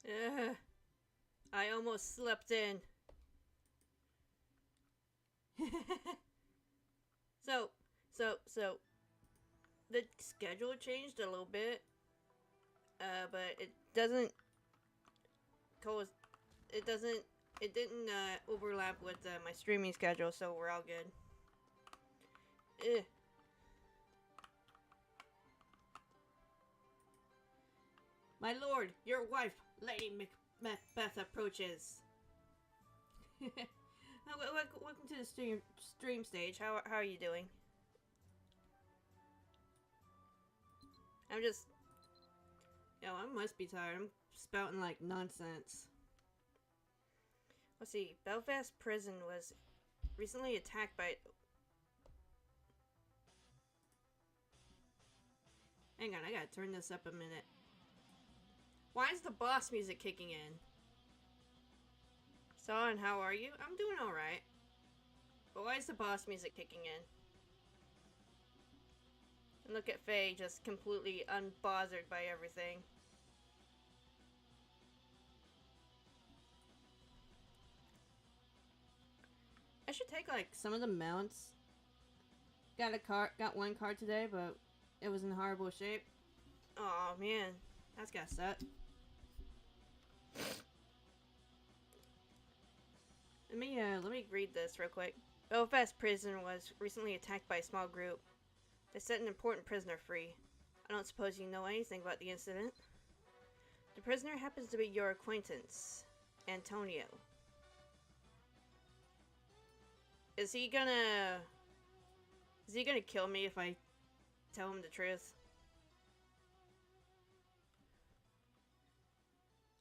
Ugh, I almost slept in. so, so, the schedule changed a little bit, but it doesn't it doesn't, it didn't overlap with my streaming schedule, so we're all good. Ugh. My lord, your wife, Lady Macbeth, approaches. Welcome to the stream stage. How are you doing? I'm just... Yo, I must be tired. I'm spouting like nonsense. Let's see. Belfast prison was recently attacked by... Hang on, I gotta turn this up a minute. Why is the boss music kicking in? Son, how are you? I'm doing alright. But why is the boss music kicking in? And look at Faye, just completely unbothered by everything. I should take like some of the mounts. Got one card today, but it was in horrible shape. Oh man, that's got set. Let me read this real quick. Belfast prison was recently attacked by a small group. They set an important prisoner free. I don't suppose you know anything about the incident. The prisoner happens to be your acquaintance, Antonio. Is he gonna kill me if I tell him the truth?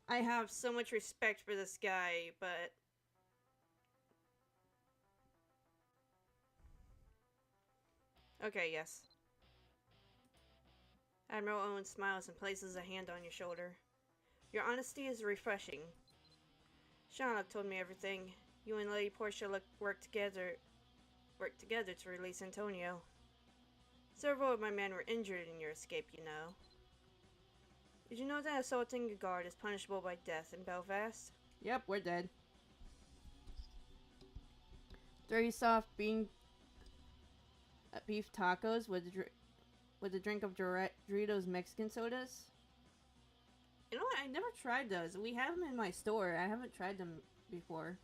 I have so much respect for this guy, but... Okay, yes. Admiral Owen smiles and places a hand on your shoulder. Your honesty is refreshing. Sherlock told me everything. You and Lady Portia worked together to release Antonio. Several of my men were injured in your escape, you know. Did you know that assaulting a guard is punishable by death in Belfast? Yep, we're dead. 30 soft beef tacos with a drink of Doritos Mexican sodas. You know what? I never tried those. We have them in my store. I haven't tried them before.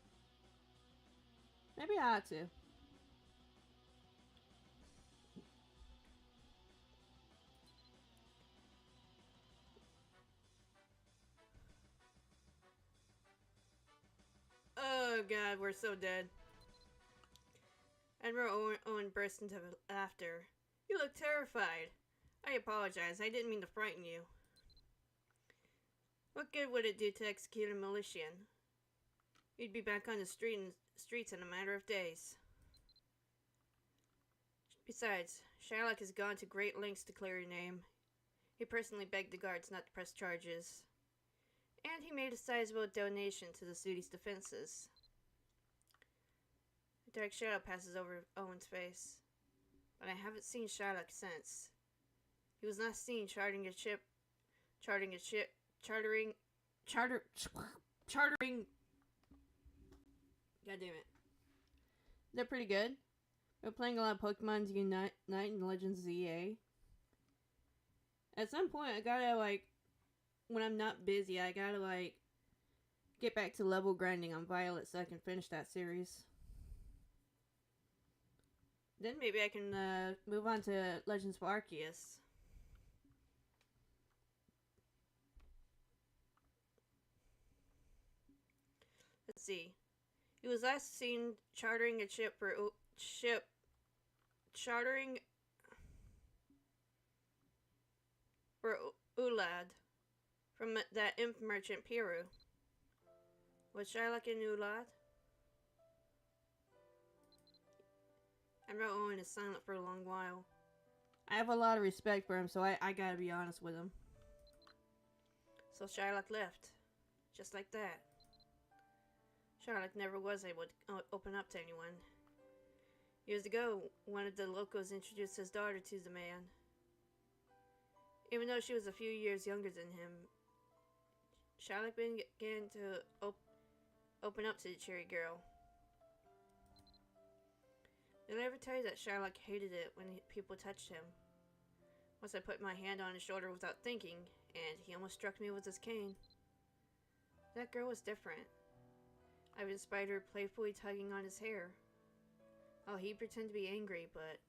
Maybe I ought to. Oh god, we're so dead. Admiral Owen burst into laughter. You look terrified. I apologize. I didn't mean to frighten you. What good would it do to execute a militian? You'd be back on the streets in a matter of days. Besides, Sherlock has gone to great lengths to clear your name. He personally begged the guards not to press charges. And he made a sizable donation to the city's defenses. A dark shadow passes over Owen's face. But I haven't seen Sherlock since. He was last seen chartering. God damn it. They're pretty good. We're playing a lot of Pokemon Unite and Legends ZA. At some point, I gotta, like, when I'm not busy, I gotta, like, get back to level grinding on Violet so I can finish that series. Then maybe I can move on to Legends of Arceus. Let's see. He was last seen chartering a ship for Ulad from that imp merchant Piru. Was Sherlock in Ulad? Admiral Owen is silent for a long while. I have a lot of respect for him, so I gotta be honest with him. So Sherlock left. Just like that. Sherlock never was able to open up to anyone. Years ago, one of the locals introduced his daughter to the man. Even though she was a few years younger than him, Shylock began to open up to the cheery girl. Did I ever tell you that Shylock hated it when people touched him? Once I put my hand on his shoulder without thinking, and he almost struck me with his cane. That girl was different. I would spied her playfully tugging on his hair. Oh, he pretended to be angry, but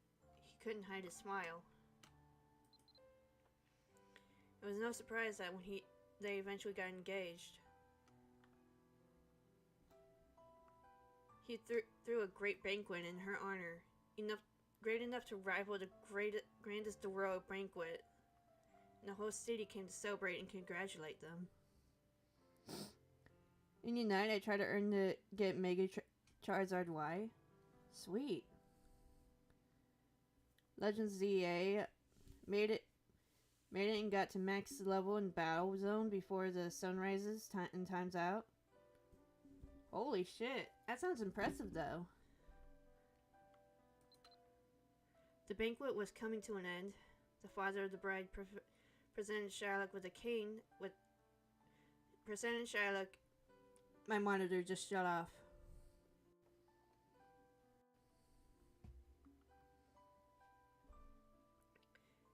he couldn't hide his smile. It was no surprise that when they eventually got engaged. He threw a great banquet in her honor, great enough to rival the grandest royal banquet. And the whole city came to celebrate and congratulate them. In Unite, I try to earn to get Mega Charizard Y. Sweet. Legends ZA made it and got to max level in Battle Zone before the sun rises and time's out. Holy shit, that sounds impressive though. The banquet was coming to an end. The father of the bride presented Shylock with a cane presented Shylock. My monitor just shut off.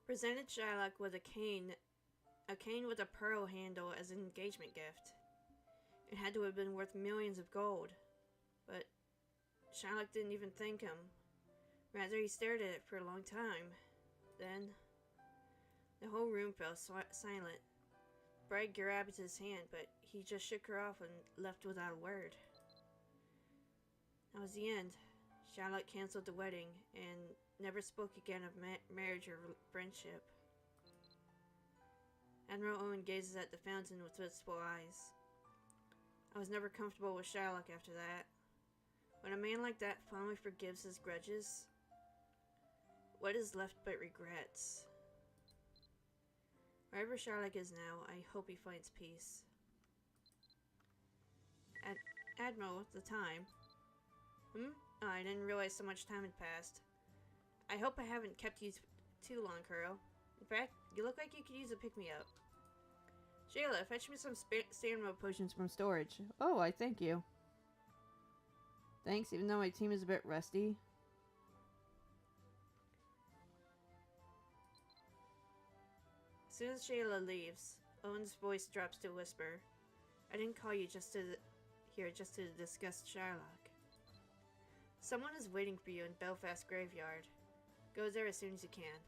Presented Shylock with a cane with a pearl handle as an engagement gift. It had to have been worth millions of gold. But Shylock didn't even thank him. Rather, he stared at it for a long time. Then, the whole room fell silent. Bride grabbed his hand, but he just shook her off and left without a word. That was the end. Shylock canceled the wedding and never spoke again of marriage or friendship. Admiral Owen gazes at the fountain with wistful eyes. I was never comfortable with Shylock after that. When a man like that finally forgives his grudges, what is left but regrets? Wherever Shylock is now, I hope he finds peace. Admiral, the time. Oh, I didn't realize so much time had passed. I hope I haven't kept you too long, Kuro. In fact, you look like you could use a pick-me-up. Shayla, fetch me some stamina potions from storage. Oh, I thank you. Thanks, even though my team is a bit rusty. As soon as Shayla leaves, Owen's voice drops to a whisper. I didn't call you just to discuss Shylock. Someone is waiting for you in Belfast Graveyard. Go there as soon as you can.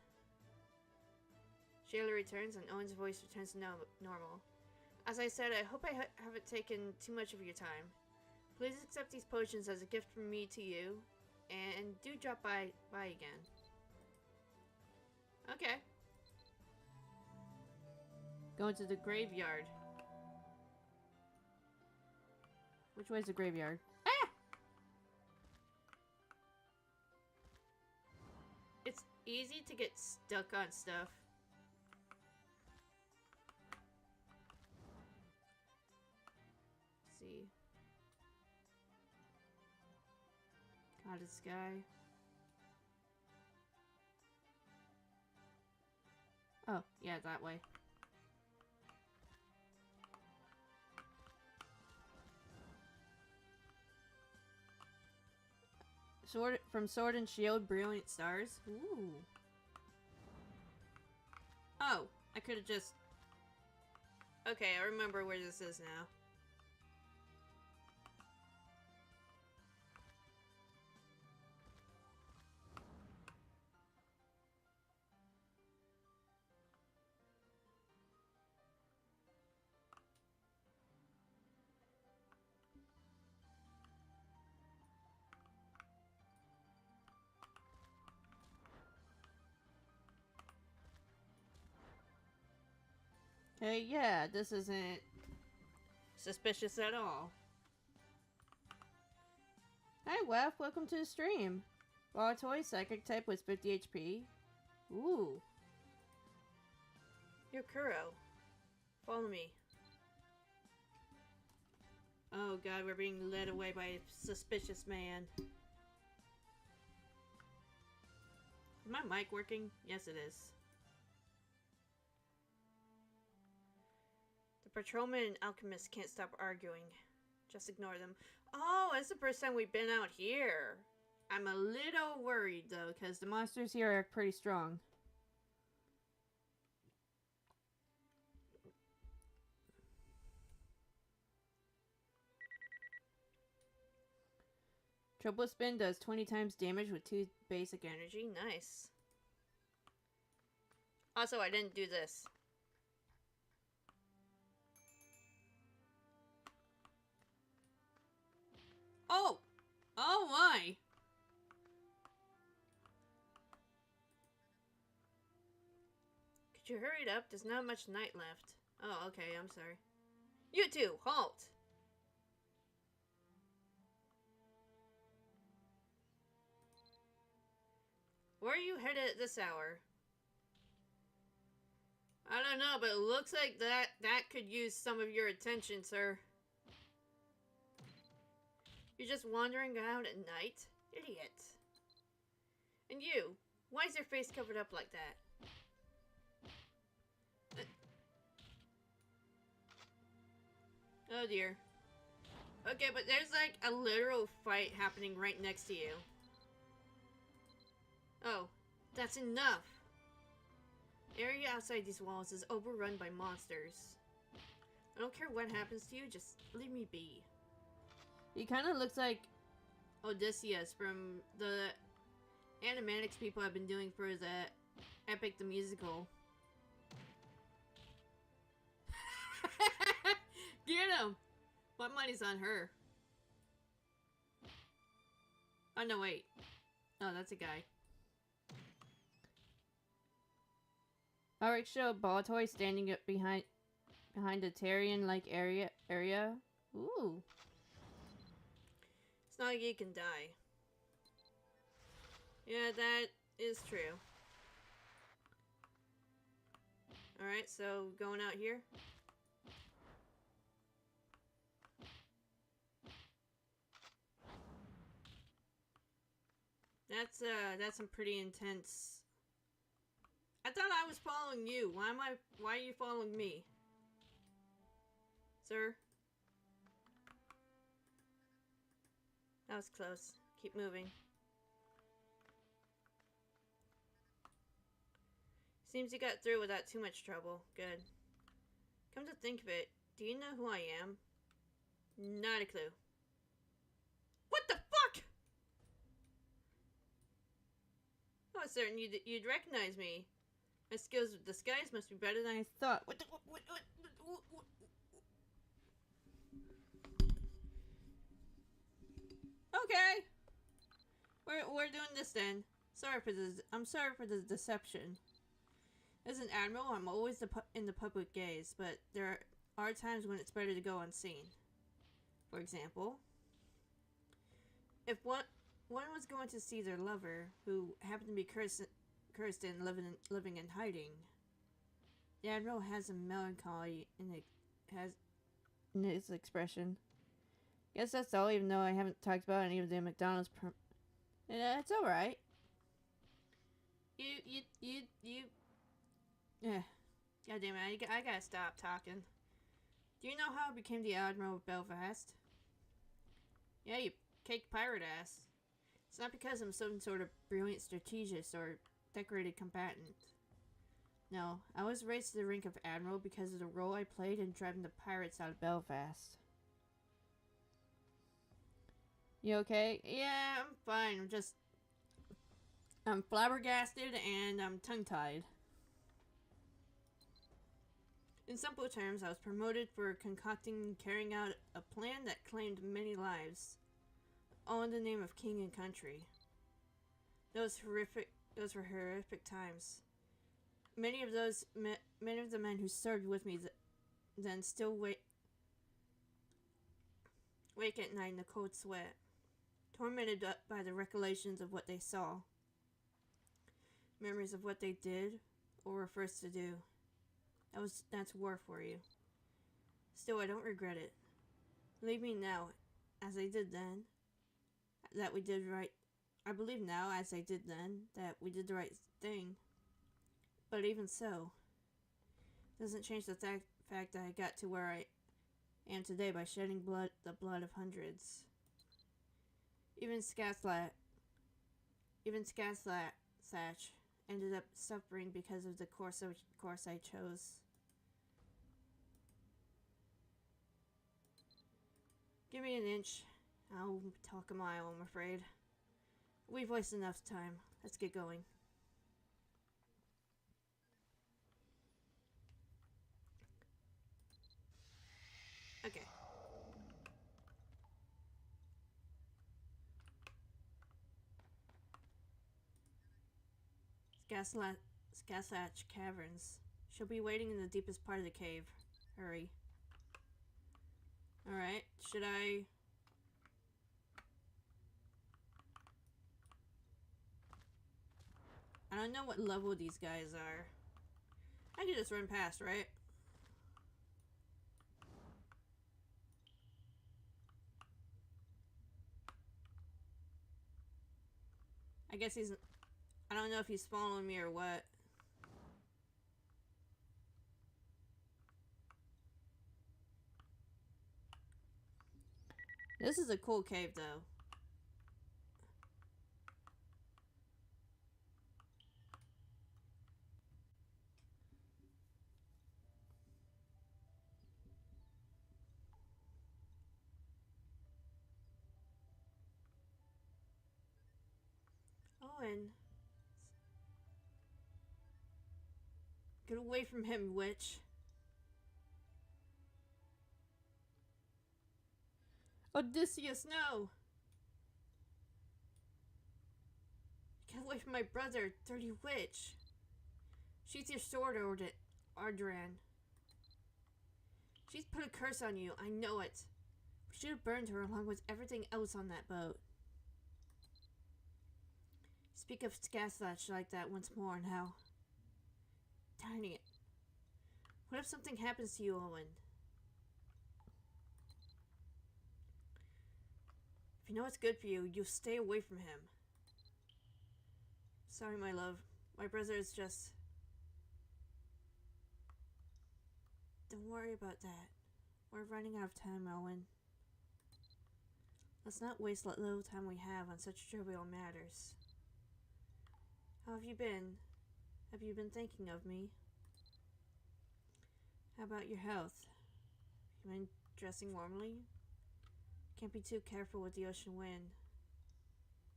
Shayla returns and Owen's voice returns to normal. As I said, I hope I haven't taken too much of your time. Please accept these potions as a gift from me to you, and do drop by again. Okay. Going to the graveyard. Which way is the graveyard? Ah! It's easy to get stuck on stuff. Let's see. Clouded sky. Oh, yeah, that way. Sword and Shield, Brilliant Stars. Ooh. Oh, I could have just... Okay, I remember where this is now. Hey, yeah, this isn't suspicious at all. Hi, Wef, welcome to the stream. Volatile psychic type with 50 HP. Ooh. You're Kuro. Follow me. Oh god, we're being led away by a suspicious man. Is my mic working? Yes, it is. The patrolman and alchemist can't stop arguing. Just ignore them. Oh, it's the first time we've been out here. I'm a little worried, though, because the monsters here are pretty strong. Triple spin does 20 times damage with 2 basic energy. Nice. Also, I didn't do this. Oh! Oh my! Could you hurry it up? There's not much night left. Oh, okay, I'm sorry. You two, halt! Where are you headed at this hour? I don't know, but it looks like that could use some of your attention, sir. You're just wandering out at night? Idiot. And you, why is your face covered up like that? Oh dear. Okay, but there's like a literal fight happening right next to you. Oh, that's enough. The area outside these walls is overrun by monsters. I don't care what happens to you, just leave me be. He kind of looks like Odysseus from the animatics people have been doing for the Epic the Musical. Get him! My money's on her. Oh no, wait. Oh, that's a guy. Alright, show ball toy standing up behind a Tyrion-like area. Ooh. It's not like you can die. Yeah, that is true. Alright, so going out here. That's some pretty intense. I thought I was following you. Why are you following me? Sir? That was close. Keep moving. Seems you got through without too much trouble. Good. Come to think of it, do you know who I am? Not a clue. What the fuck? I was certain you'd recognize me. My skills with disguise must be better than I thought. What? Okay. We're doing this then. I'm sorry for the deception. As an admiral, I'm always in the public gaze, but there are times when it's better to go unseen. For example, if one was going to see their lover, who happened to be cursed and living in hiding, the admiral has a melancholy in his expression. Guess that's all, even though I haven't talked about any of the McDonald's it's alright. Yeah. God damn it, I gotta stop talking. Do you know how I became the Admiral of Belfast? Yeah, you cake pirate ass. It's not because I'm some sort of brilliant strategist or decorated combatant. No, I was raised to the rank of Admiral because of the role I played in driving the pirates out of Belfast. You okay? Yeah, I'm fine. I'm flabbergasted and I'm tongue-tied. In simple terms, I was promoted for concocting and carrying out a plan that claimed many lives, all in the name of king and country. Those were horrific times. Many of the men who served with me then still wake at night in the cold sweat, tormented by the recollections of what they saw, memories of what they did or were forced to do. That's war for you. Still, I don't regret it. Believe me now, as I did then, that we did right. I believe now, as I did then, that we did the right thing. But even so, doesn't change the fact that I got to where I am today by shedding the blood of hundreds. Even Scathlatch ended up suffering because of the course I chose. Give me an inch. I'll talk a mile, I'm afraid. We've wasted enough time. Let's get going. Okay. Scathlatch Caverns. She'll be waiting in the deepest part of the cave. Hurry. Alright, should I... I don't know what level these guys are. I can just run past, right? I guess he's... I don't know if he's following me or what. This is a cool cave, though. Oh, and... Get away from him, witch. Odysseus, no! Get away from my brother, dirty witch. She's your sword, Ardran. She's put a curse on you, I know it. We should have burned her along with everything else on that boat. Speak of Scathlatch like that once more now. Darn it. What if something happens to you, Owen? If you know what's good for you, you'll stay away from him. Sorry, my love. My brother is just... Don't worry about that. We're running out of time, Owen. Let's not waste what little time we have on such trivial matters. How have you been? Have you been thinking of me? How about your health? You been dressing warmly? Can't be too careful with the ocean wind.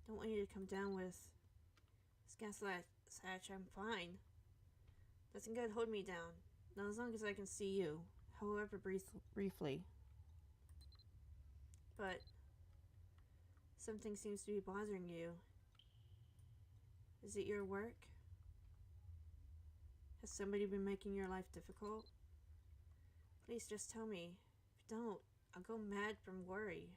Don't want you to come down with... Scathlatch, I'm fine. Nothing good hold me down. Not as long as I can see you, however briefly. But something seems to be bothering you. Is it your work? Has somebody been making your life difficult? Please just tell me. If you don't, I'll go mad from worry.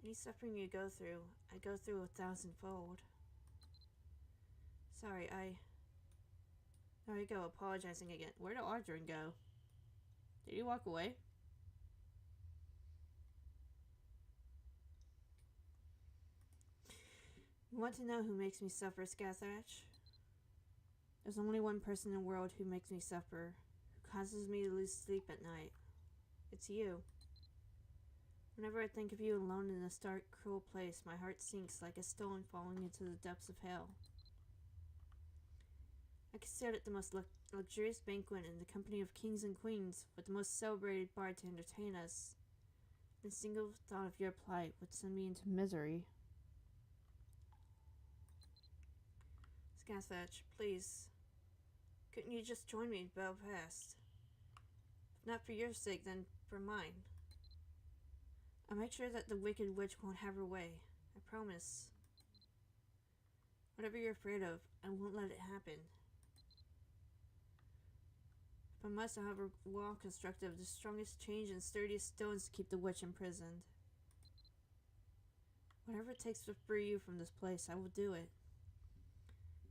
Any suffering you go through, I go through 1,000-fold. Sorry, There we go, apologizing again. Where did Ardran go? Did he walk away? You want to know who makes me suffer, Scathlatch? There's only one person in the world who makes me suffer, who causes me to lose sleep at night. It's you. Whenever I think of you alone in this dark, cruel place, my heart sinks like a stone falling into the depths of hell. I could sit at the most luxurious banquet in the company of kings and queens, with the most celebrated bard to entertain us. The single thought of your plight would send me into misery. Scathlatch, please. Couldn't you just join me in Belfast? If not for your sake, then for mine. I'll make sure that the wicked witch won't have her way. I promise. Whatever you're afraid of, I won't let it happen. If I must, I'll have a wall constructed of the strongest chains and sturdiest stones to keep the witch imprisoned. Whatever it takes to free you from this place, I will do it.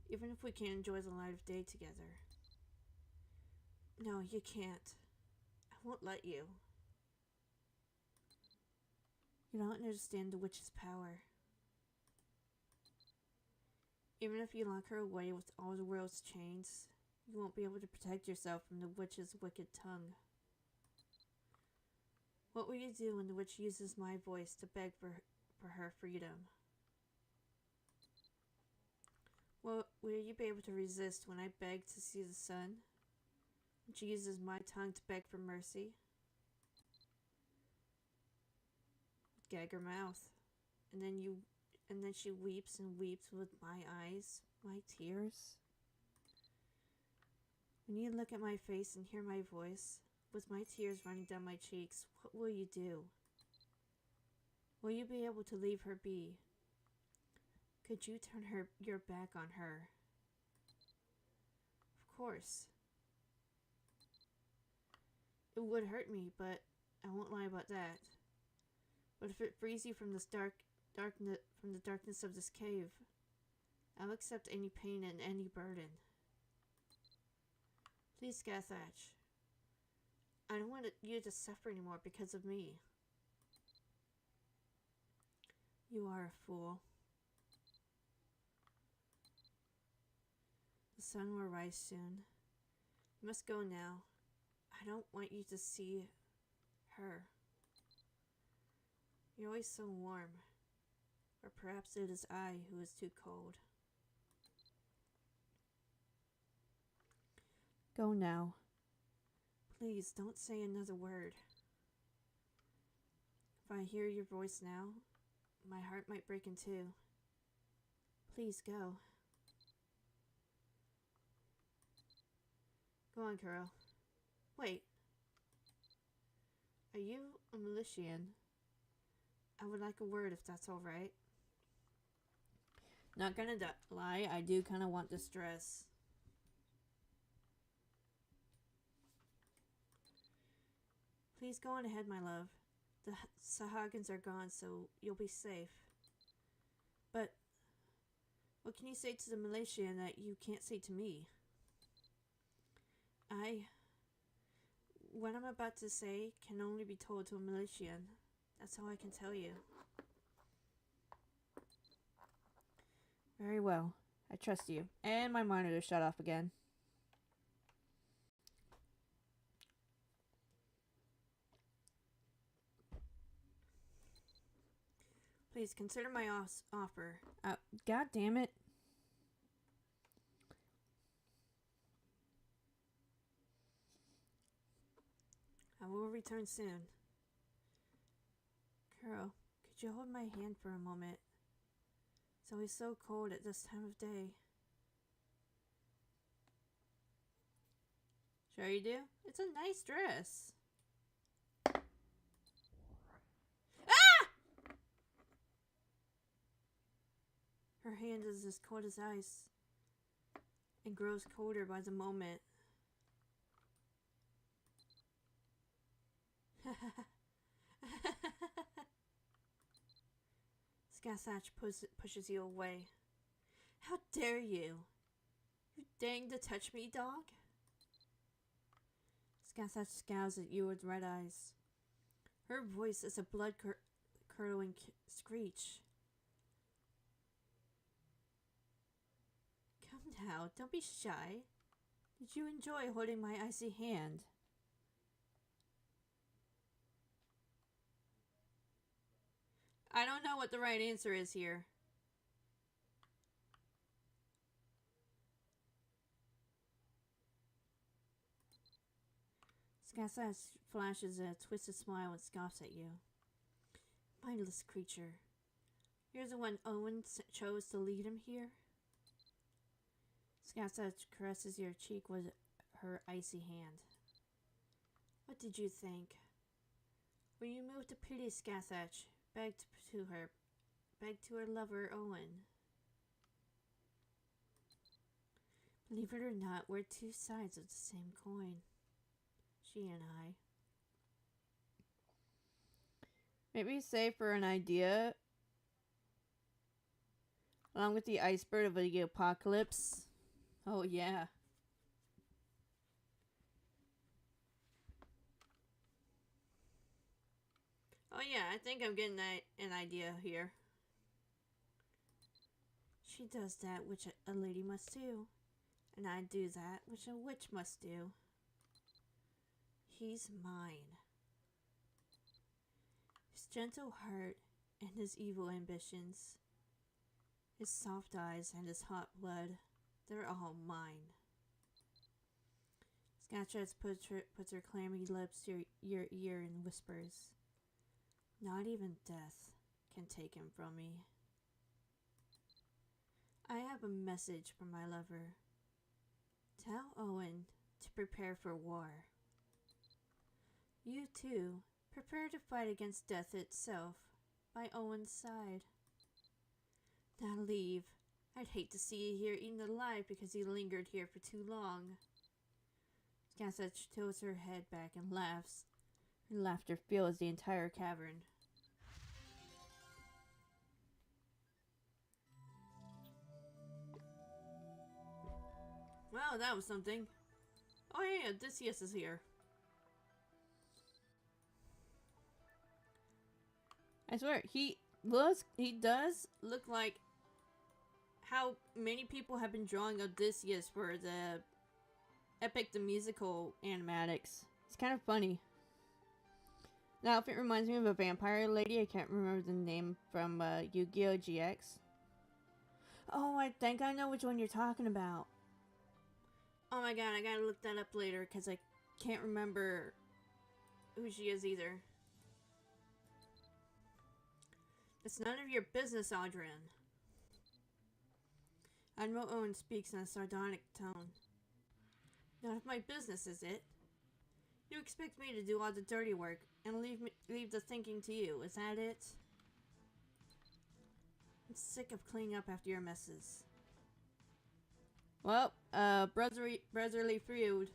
Even if we can't enjoy the light of day together. No, you can't. I won't let you. You don't understand the witch's power. Even if you lock her away with all the world's chains, You won't be able to protect yourself from the witch's wicked tongue. What will you do when the witch uses my voice to beg for her freedom? Will you be able to resist when I beg to see the sun? When she uses my tongue to beg for mercy? Gag her mouth. And then she weeps and weeps with my eyes, my tears. When you look at my face and hear my voice, with my tears running down my cheeks, what will you do? Will you be able to leave her be? Could you turn your back on her? Of course. It would hurt me, but I won't lie about that. But if it frees you from this from the darkness of this cave, I'll accept any pain and any burden. Please, Gathach. I don't want you to suffer anymore because of me. You are a fool. The sun will rise soon. You must go now. I don't want you to see her. You're always so warm. Or perhaps it is I who is too cold. Go now. Please, don't say another word. If I hear your voice now, my heart might break in two. Please go. Go on, Kuro. Wait. Are you a Militian? I would like a word if that's alright. Not gonna lie, I do kind of want this dress. Please go on ahead, my love. The Sahagins are gone, so you'll be safe. But what can you say to the Militian that you can't say to me? What I'm about to say can only be told to a Militian. That's all I can tell you. Very well. I trust you. And my monitor shut off again. Please consider my offer. God damn it. I will return soon. Kuro, could you hold my hand for a moment? It's always so cold at this time of day. Sure you do? It's a nice dress. Ah! Her hand is as cold as ice and grows colder by the moment. Gathach pushes you away. How dare you? You dang to touch me, dog? Gathach scowls at you with red eyes. Her voice is a blood-curdling screech. Come now, don't be shy. Did you enjoy holding my icy hand? I don't know what the right answer is here. Gathach flashes a twisted smile and scoffs at you. Mindless creature. You're the one Owen chose to lead him here? Gathach caresses your cheek with her icy hand. What did you think? Were you moved to pity Gathach? Begged to her lover, Owen. Believe it or not, we're two sides of the same coin. She and I. Maybe say for an idea, along with the iceberg of the apocalypse. Oh yeah. Oh yeah, I think I'm getting an idea here. She does that which a lady must do. And I do that which a witch must do. He's mine. His gentle heart and his evil ambitions, his soft eyes and his hot blood, they're all mine. Scatchets puts her clammy lips to your ear and whispers, "Not even death can take him from me." I have a message from my lover. Tell Owen to prepare for war. You too, prepare to fight against death itself by Owen's side. Now leave. I'd hate to see you here eaten alive because you lingered here for too long. Gansach tilts her head back and laughs. Her laughter fills the entire cavern. Well, that was something. Oh yeah, Odysseus is here. I swear, he does look like how many people have been drawing Odysseus for the Epic the Musical animatics. It's kind of funny. The outfit reminds me of a vampire lady. I can't remember the name from Yu-Gi-Oh! GX. Oh, I think I know which one you're talking about. Oh my god, I gotta look that up later because I can't remember who she is either. It's none of your business, Audrin. Admiral Owen speaks in a sardonic tone. None of my business, is it? You expect me to do all the dirty work and leave the thinking to you, is that it? I'm sick of cleaning up after your messes. Well, brotherly feud.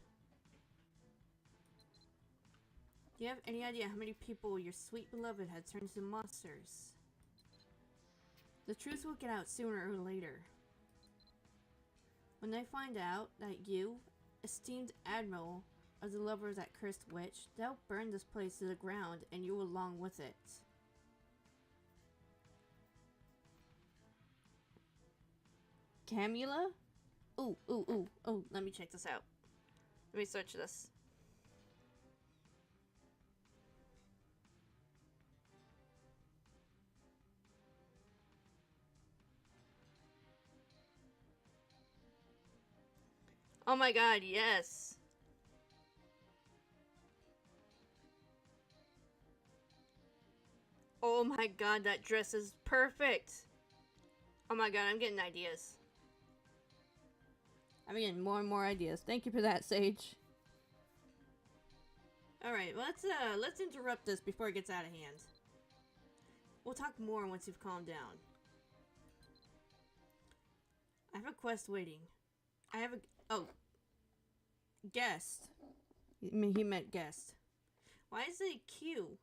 Do you have any idea how many people your sweet beloved had turned into monsters? The truth will get out sooner or later. When they find out that you, esteemed admiral, are the lover of that cursed witch, they'll burn this place to the ground and you along with it. Camula? Ooh, let me check this out. Let me search this. Oh my god, yes! Oh my god, that dress is perfect! Oh my god, I'm getting ideas. I'm getting more and more ideas. Thank you for that, Sage. Alright, let's interrupt this before it gets out of hand. We'll talk more once you've calmed down. I have a quest waiting. I have a... Oh. Guest. He meant guest. Why is it Q?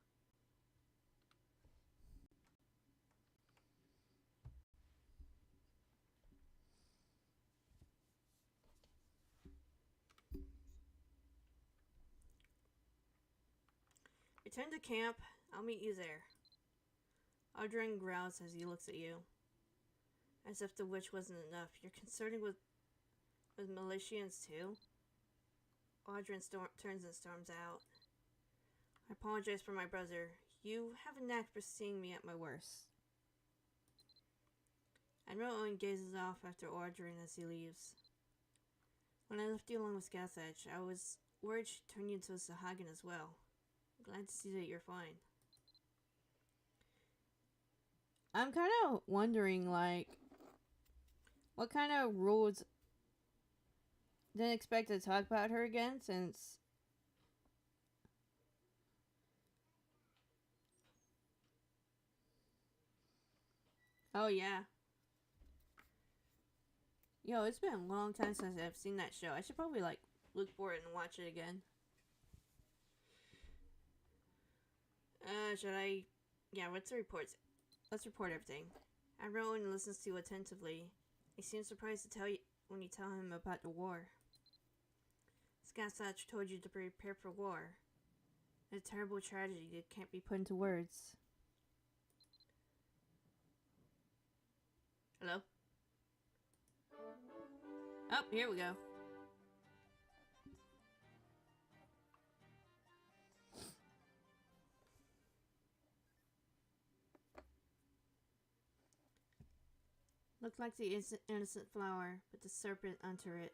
Return to camp. I'll meet you there. Audrin growls as he looks at you. As if the witch wasn't enough, you're concerning with militians too? Audrin turns and storms out. I apologize for my brother. You have a knack for seeing me at my worst. Admiral Owen gazes off after Audrin as he leaves. When I left you along with Gathach, I was worried she'd turn you into a Sahagin as well. I'm glad to see that you're fine. I'm kind of wondering, like, what kind of rules... Didn't expect to talk about her again, since... Oh, yeah. Yo, it's been a long time since I've seen that show. I should probably, like, look for it and watch it again. Should I... Yeah, what's the reports? Let's report everything. Admiral Owen listens to you attentively. He seems surprised to tell you when you tell him about the war. Skatsach told you to prepare for war. A terrible tragedy that can't be put into words. Hello? Oh, here we go. Looked like the innocent flower, but the serpent under it.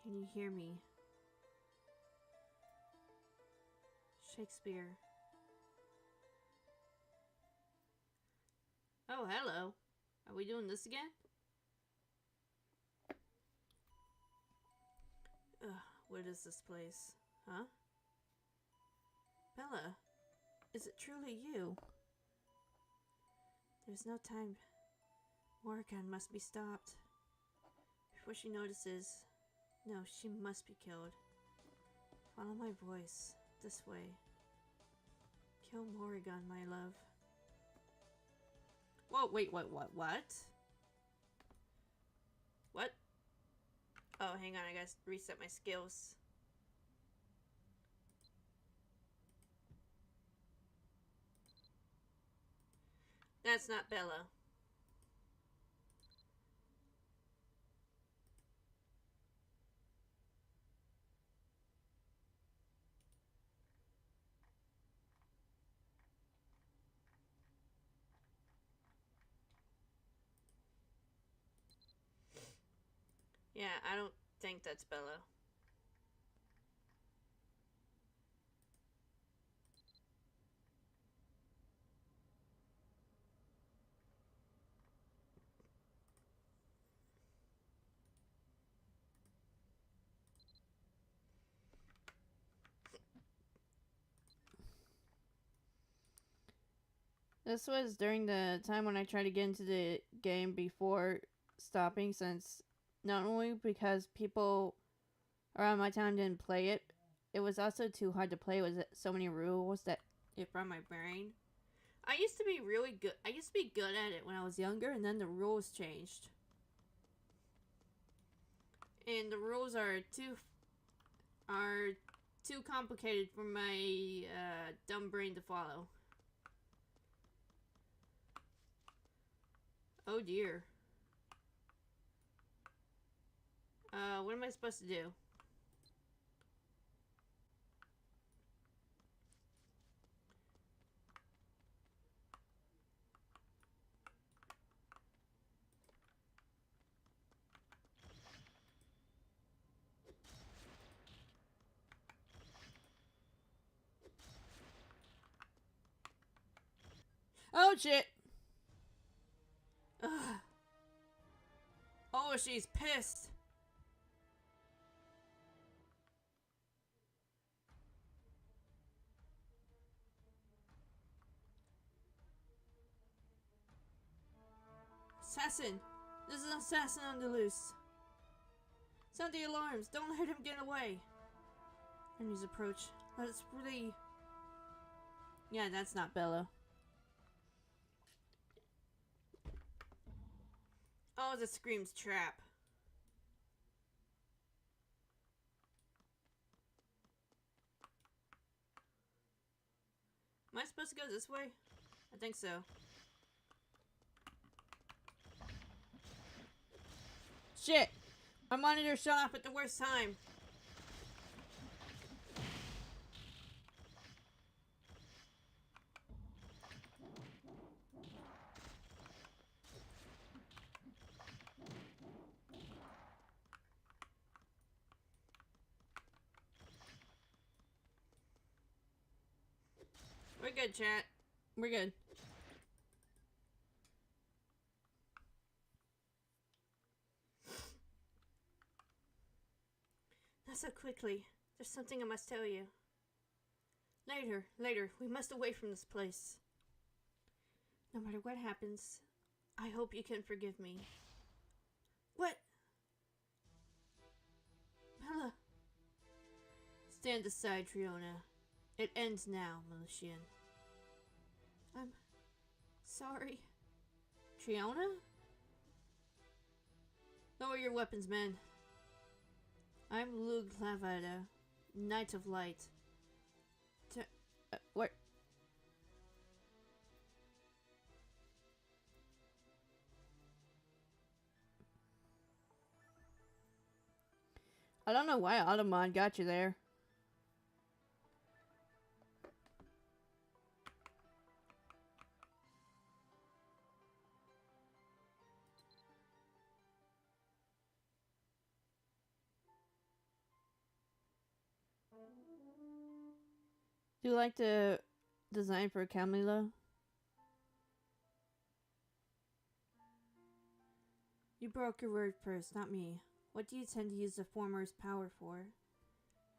Can you hear me? Shakespeare. Oh, hello. Are we doing this again? Ugh, what is this place? Huh? Bella, is it truly you? There's no time. Morrigan must be stopped. Before she notices. No, she must be killed. Follow my voice. This way. Kill Morrigan, my love. Whoa, wait, what? What? Oh, hang on, I gotta reset my skills. That's not Bella. Yeah, I don't think that's Bella. This was during the time when I tried to get into the game before stopping, since not only because people around my town didn't play it, it was also too hard to play with so many rules that it brought my brain. I used to be really good. I used to be good at it when I was younger, and then the rules changed. And the rules are too complicated for my dumb brain to follow. Oh dear. What am I supposed to do? Oh shit! Ugh. Oh, she's pissed. Assassin! This is an assassin on the loose. Sound the alarms. Don't let him get away. Enemies approach. Let's really... Yeah, that's not Bella. Oh, the scream's trap. Am I supposed to go this way? I think so. Shit! My monitor shut off at the worst time. We're good, chat. We're good. Not so quickly. There's something I must tell you. Later. We must away from this place. No matter what happens, I hope you can forgive me. What? Bella. Stand aside, Triona. It ends now, Militian. I'm sorry. Triona? Lower your weapons, men. I'm Lug Lavada, Knight of Light. What? I don't know why Automon got you there. Do you like the design for Camila? You broke your word first, not me. What do you intend to use the former's power for?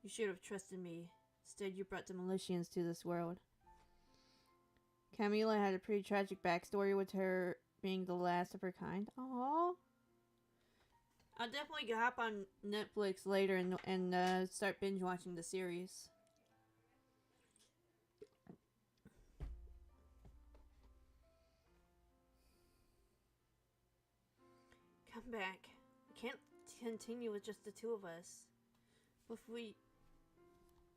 You should have trusted me. Instead, you brought the Militians to this world. Camila had a pretty tragic backstory with her being the last of her kind. Aww. I'll definitely hop on Netflix later and start binge watching the series. Come back. We can't continue with just the two of us. If we...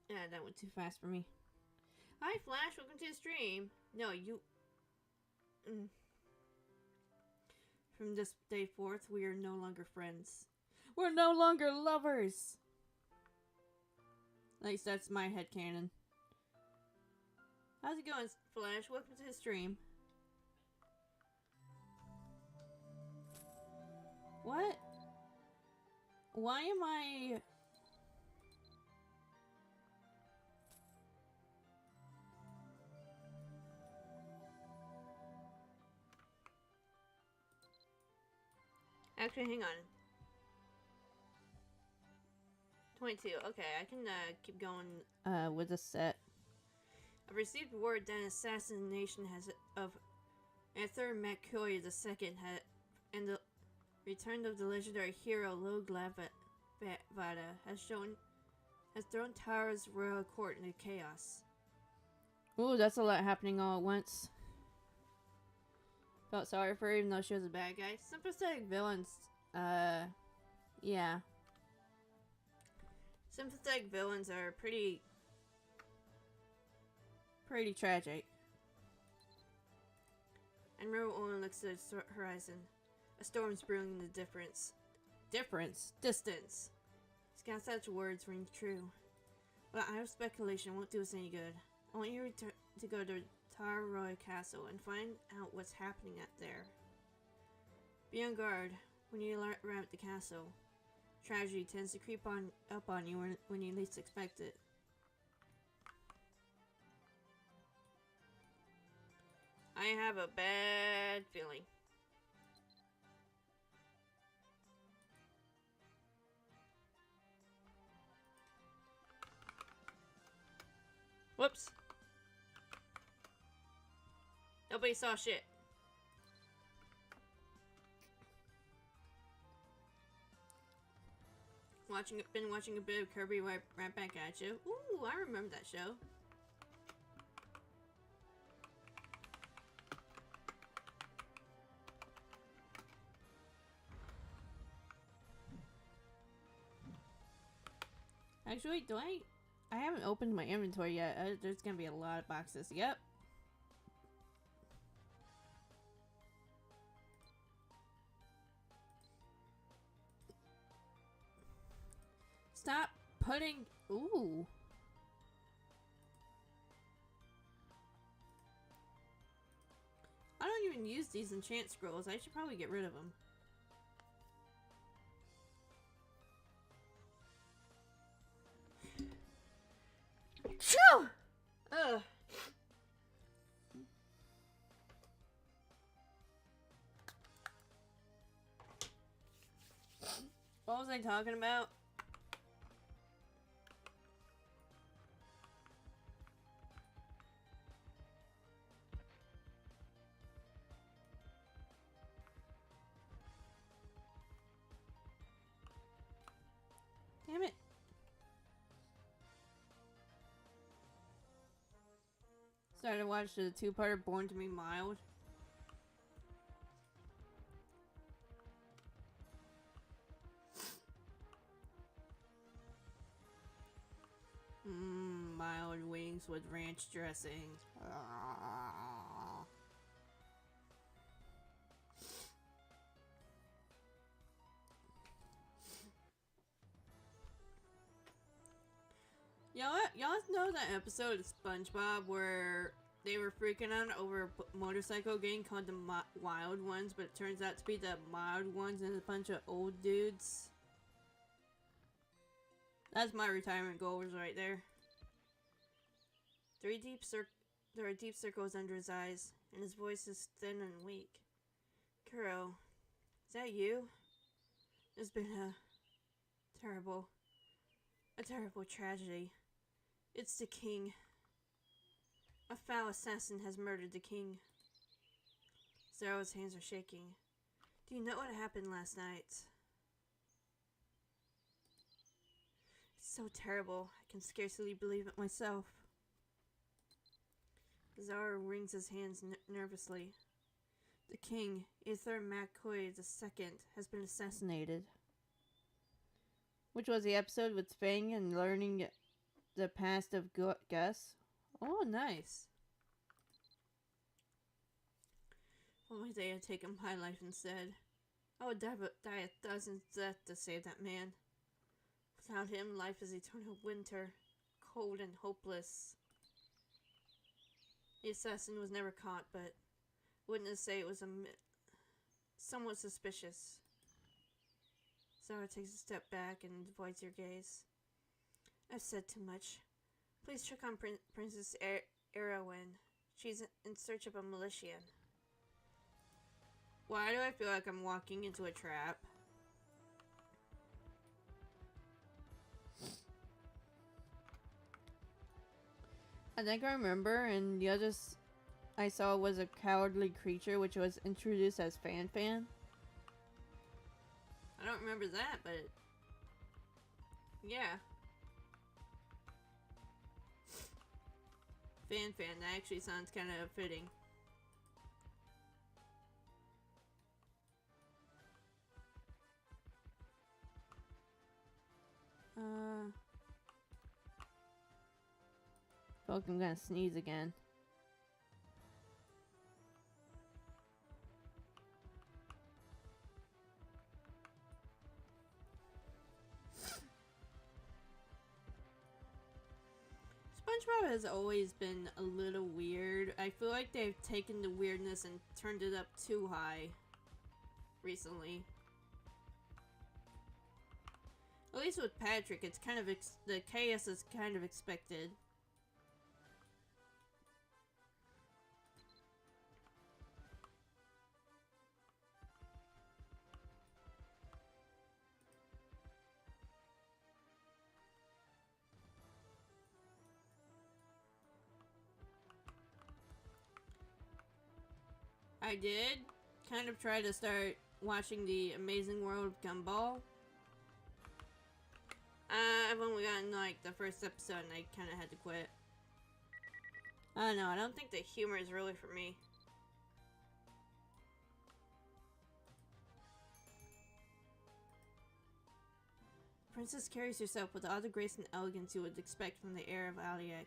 Yeah, that went too fast for me. Hi, Flash. Welcome to the stream. No, you... From this day forth, we are no longer friends. We're no longer lovers! At least that's my headcanon. How's it going, Flash? Welcome to the stream. What? Why am I... Actually, hang on. 22. Okay, I can keep going with the set. I've received word that an assassination of Arthur McCoy II and the return of the legendary hero Loglavada has thrown Tara's royal court into chaos. Ooh, that's a lot happening all at once. Felt sorry for her even though she was a bad guy. Sympathetic villains, yeah. Sympathetic villains are pretty tragic. And Row Owen looks at the horizon. A storm's brewing in the distance. Scout's words ring true. But I have speculation won't do us any good. I want you to go to Tarroy Castle and find out what's happening out there. Be on guard when you arrive at the castle. Tragedy tends to creep up on you when you least expect it. I have a bad feeling. Whoops. Nobody saw shit. Been watching a bit of Kirby right back at you. Ooh, I remember that show. Actually, I haven't opened my inventory yet. There's gonna be a lot of boxes. Yep. Stop putting... Ooh. I don't even use these enchant scrolls. I should probably get rid of them. Phew! Ugh. What was I talking about? Damn it. Started watching the two-parter Born to Be Mild. Mild wings with ranch dressing. Y'all know that episode of SpongeBob where they were freaking out over a motorcycle gang called the Wild Ones, but it turns out to be the Mild Ones and a bunch of old dudes? That's my retirement goals right there. There are deep circles under his eyes, and his voice is thin and weak. Kuro, is that you? There's been a terrible tragedy. It's the king. A foul assassin has murdered the king. Zero's hands are shaking. Do you know what happened last night? It's so terrible, I can scarcely believe it myself. Zara wrings his hands nervously. The king, Aether McCoy II, has been assassinated. Which was the episode with Fang and learning the past of Gus? Oh, nice. Only they had taken my life instead. I would die a dozen deaths to save that man. Without him, life is eternal winter, cold and hopeless. The assassin was never caught, but witnesses say it was somewhat suspicious. Zara takes a step back and avoids your gaze. I've said too much. Please check on Princess Erwin. She's in search of a Militian. Why do I feel like I'm walking into a trap? I think I remember, and the others I saw was a cowardly creature which was introduced as Fan. I don't remember that, but yeah. Fan, that actually sounds kind of fitting. I feel like I'm gonna sneeze again. SpongeBob has always been a little weird. I feel like they've taken the weirdness and turned it up too high recently. At least with Patrick, it's kind of the chaos is kind of expected. I did kind of try to start watching The Amazing World of Gumball. I've only gotten like the first episode and I kind of had to quit. I don't know, I don't think the humor is really for me. The princess carries herself with all the grace and elegance you would expect from the heir of Aliak.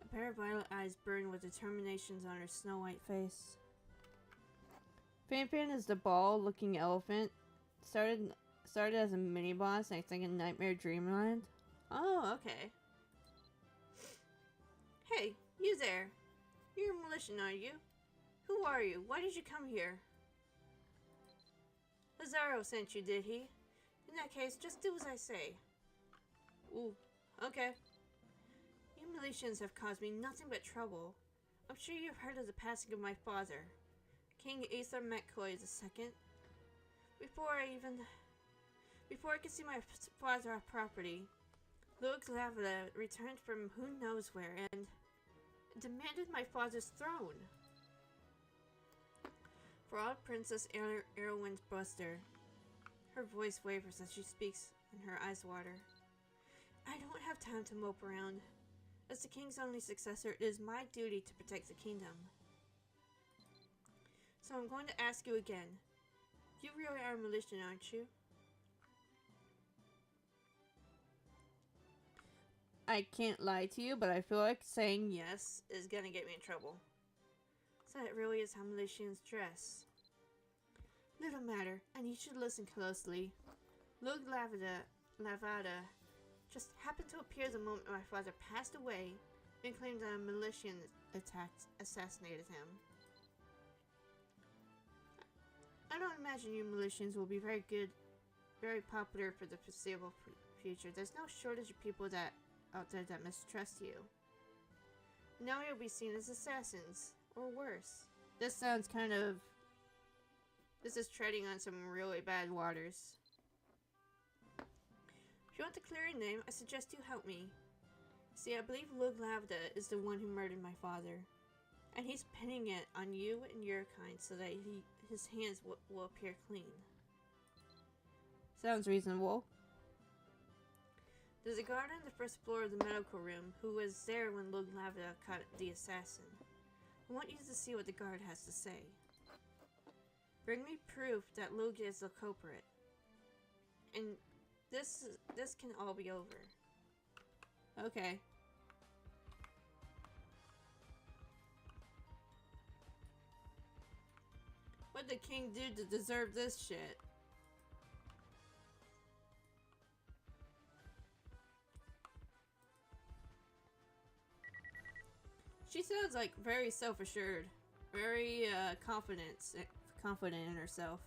A pair of violet eyes burn with determination on her snow-white face. Fan is the ball-looking elephant. Started as a mini-boss, I think in Nightmare Dreamland. Oh, okay. Hey, you there. You're a Militian, are you? Who are you? Why did you come here? Lazaro sent you, did he? In that case, just do as I say. Ooh, okay. You Militians have caused me nothing but trouble. I'm sure you've heard of the passing of my father, King Aether McCoy II. Before I could see my father off property, Lord Lavada returned from who knows where and demanded my father's throne. For all Princess Erwin's bluster, her voice wavers as she speaks and her eyes water. I don't have time to mope around. As the king's only successor, it is my duty to protect the kingdom. So I'm going to ask you again. You really are a Militian, aren't you? I can't lie to you, but I feel like saying yes is gonna get me in trouble. So that really is how Militians dress. Little matter, and you should listen closely. Lord Lavada just happened to appear the moment my father passed away and claimed that a Militian assassinated him. I don't imagine you Militians will be very popular for the foreseeable future. There's no shortage of people out there that mistrust you. Now you'll be seen as assassins, or worse. This sounds kind of... This is treading on some really bad waters. If you want to clear your name, I suggest you help me. See, I believe Lug Lavda is the one who murdered my father. And he's pinning it on you and your kind so that his hands will appear clean. Sounds reasonable. There's a guard on the first floor of the medical room who was there when Lug Lavda caught the assassin. I want you to see what the guard has to say. Bring me proof that Lug is the culprit. And this can all be over. Okay. What did the king do to deserve this shit? She sounds like very self-assured, very confident in herself.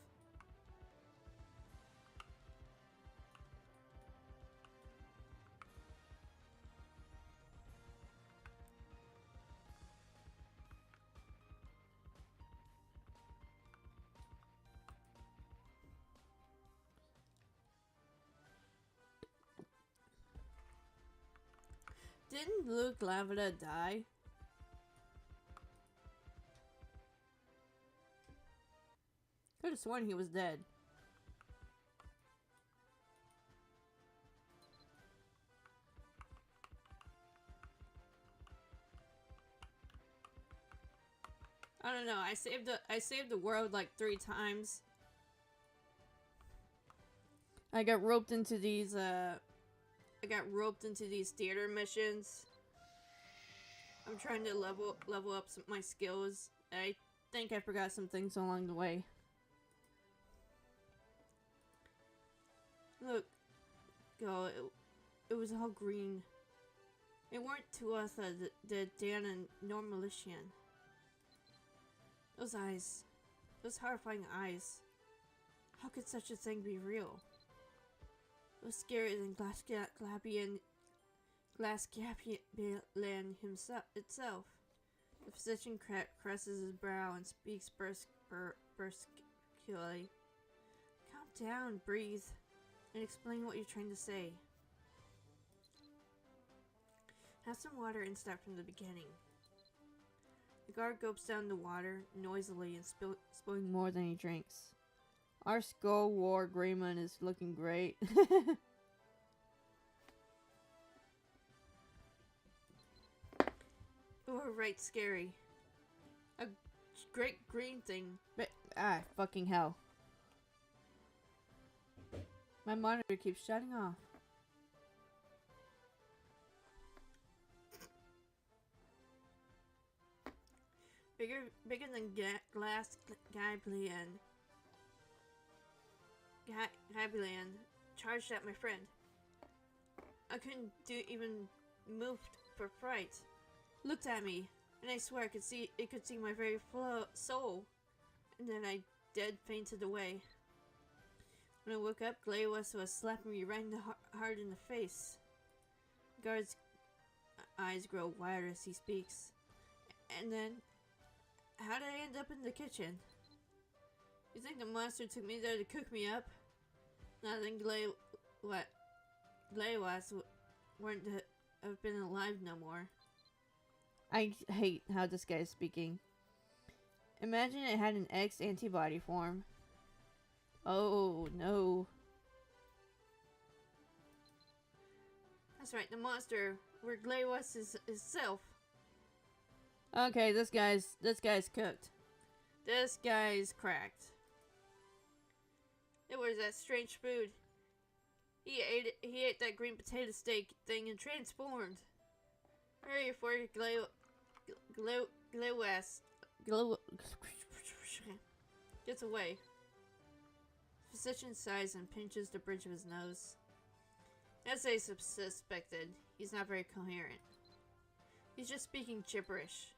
Didn't Luke Lavada die? Could have sworn he was dead. I don't know. I saved the world like 3 times. I got roped into these theater missions. I'm trying to level up my skills. I think I forgot some things along the way. Look, go. It was all green. It weren't to us the Dan and Normalician. Those eyes. Those horrifying eyes. How could such a thing be real? It was scarier than Glassgabian itself. The physician caresses his brow and speaks brusquely. Calm down, breathe, and explain what you're trying to say. Have some water and start from the beginning. The guard gulps down the water noisily and spilling more than he drinks. Our Skull War agreement is looking great. Oh, right, scary. A great green thing. But, fucking hell. My monitor keeps shutting off. Bigger than glass Gablian. Gablian charged at my friend. I couldn't even move for fright. Looked at me, and I swear it could see my very soul. And then I dead fainted away. When I woke up, Glewas was slapping me right hard in the face. The guard's eyes grow wider as he speaks. And then, how did I end up in the kitchen? You think the monster took me there to cook me up? Not then Glewas weren't to have been alive no more. I hate how this guy is speaking. Imagine it had an X antibody form. Oh, no. That's right, the monster where Glewas is self. Okay, this guy's cooked. This guy's cracked. It was that strange food. He ate that green potato steak thing and transformed. Hurry for Glewas gets away. The physician sighs and pinches the bridge of his nose. As I suspected, he's not very coherent. He's just speaking gibberish.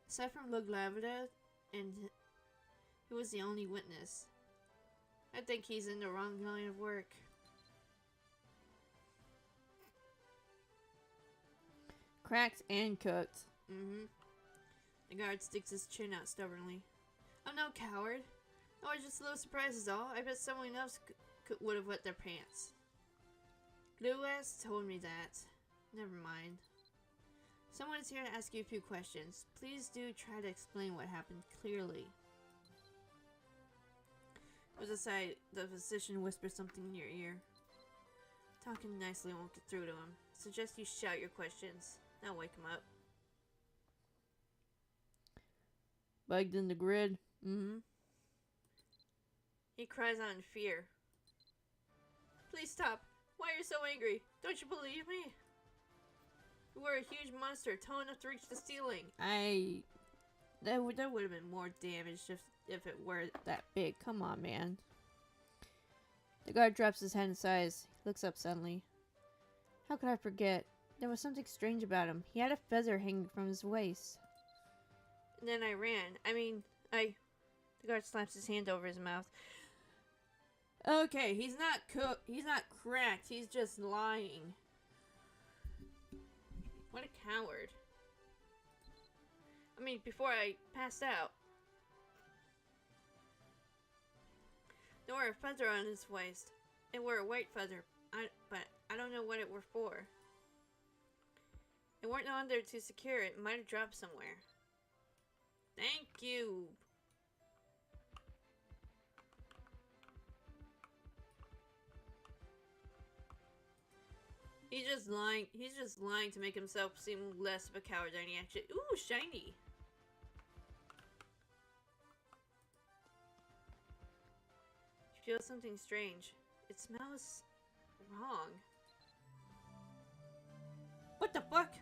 Aside from Lug Lavada, and he was the only witness. I think he's in the wrong line of work. Cracked and cooked. Mm-hmm. The guard sticks his chin out stubbornly. I'm no coward. I was just a little surprised is all. I bet someone else would have wet their pants. Lewis told me that. Never mind. Someone is here to ask you a few questions. Please do try to explain what happened clearly. With a sigh, the physician whispers something in your ear. Talking nicely won't get through to him. Suggest you shout your questions. That'll wake him up. Bugged in the grid. Mm-hmm. He cries out in fear. Please stop. Why are you so angry? Don't you believe me? You were a huge monster, tall enough to reach the ceiling. That would have been more damage if it were that big. Come on, man. The guard drops his head and sighs. He looks up suddenly. How could I forget? There was something strange about him. He had a feather hanging from his waist. And then I ran. The guard slaps his hand over his mouth. Okay, he's not cracked. He's just lying. What a coward. I mean, before I passed out. There were a feather on his waist. It were a white feather, but I don't know what it were for. It weren't on there to secure it. It might have dropped somewhere. Thank you. He's just lying to make himself seem less of a coward than he actually. Ooh, shiny. You feel something strange. It smells wrong. What the fuck?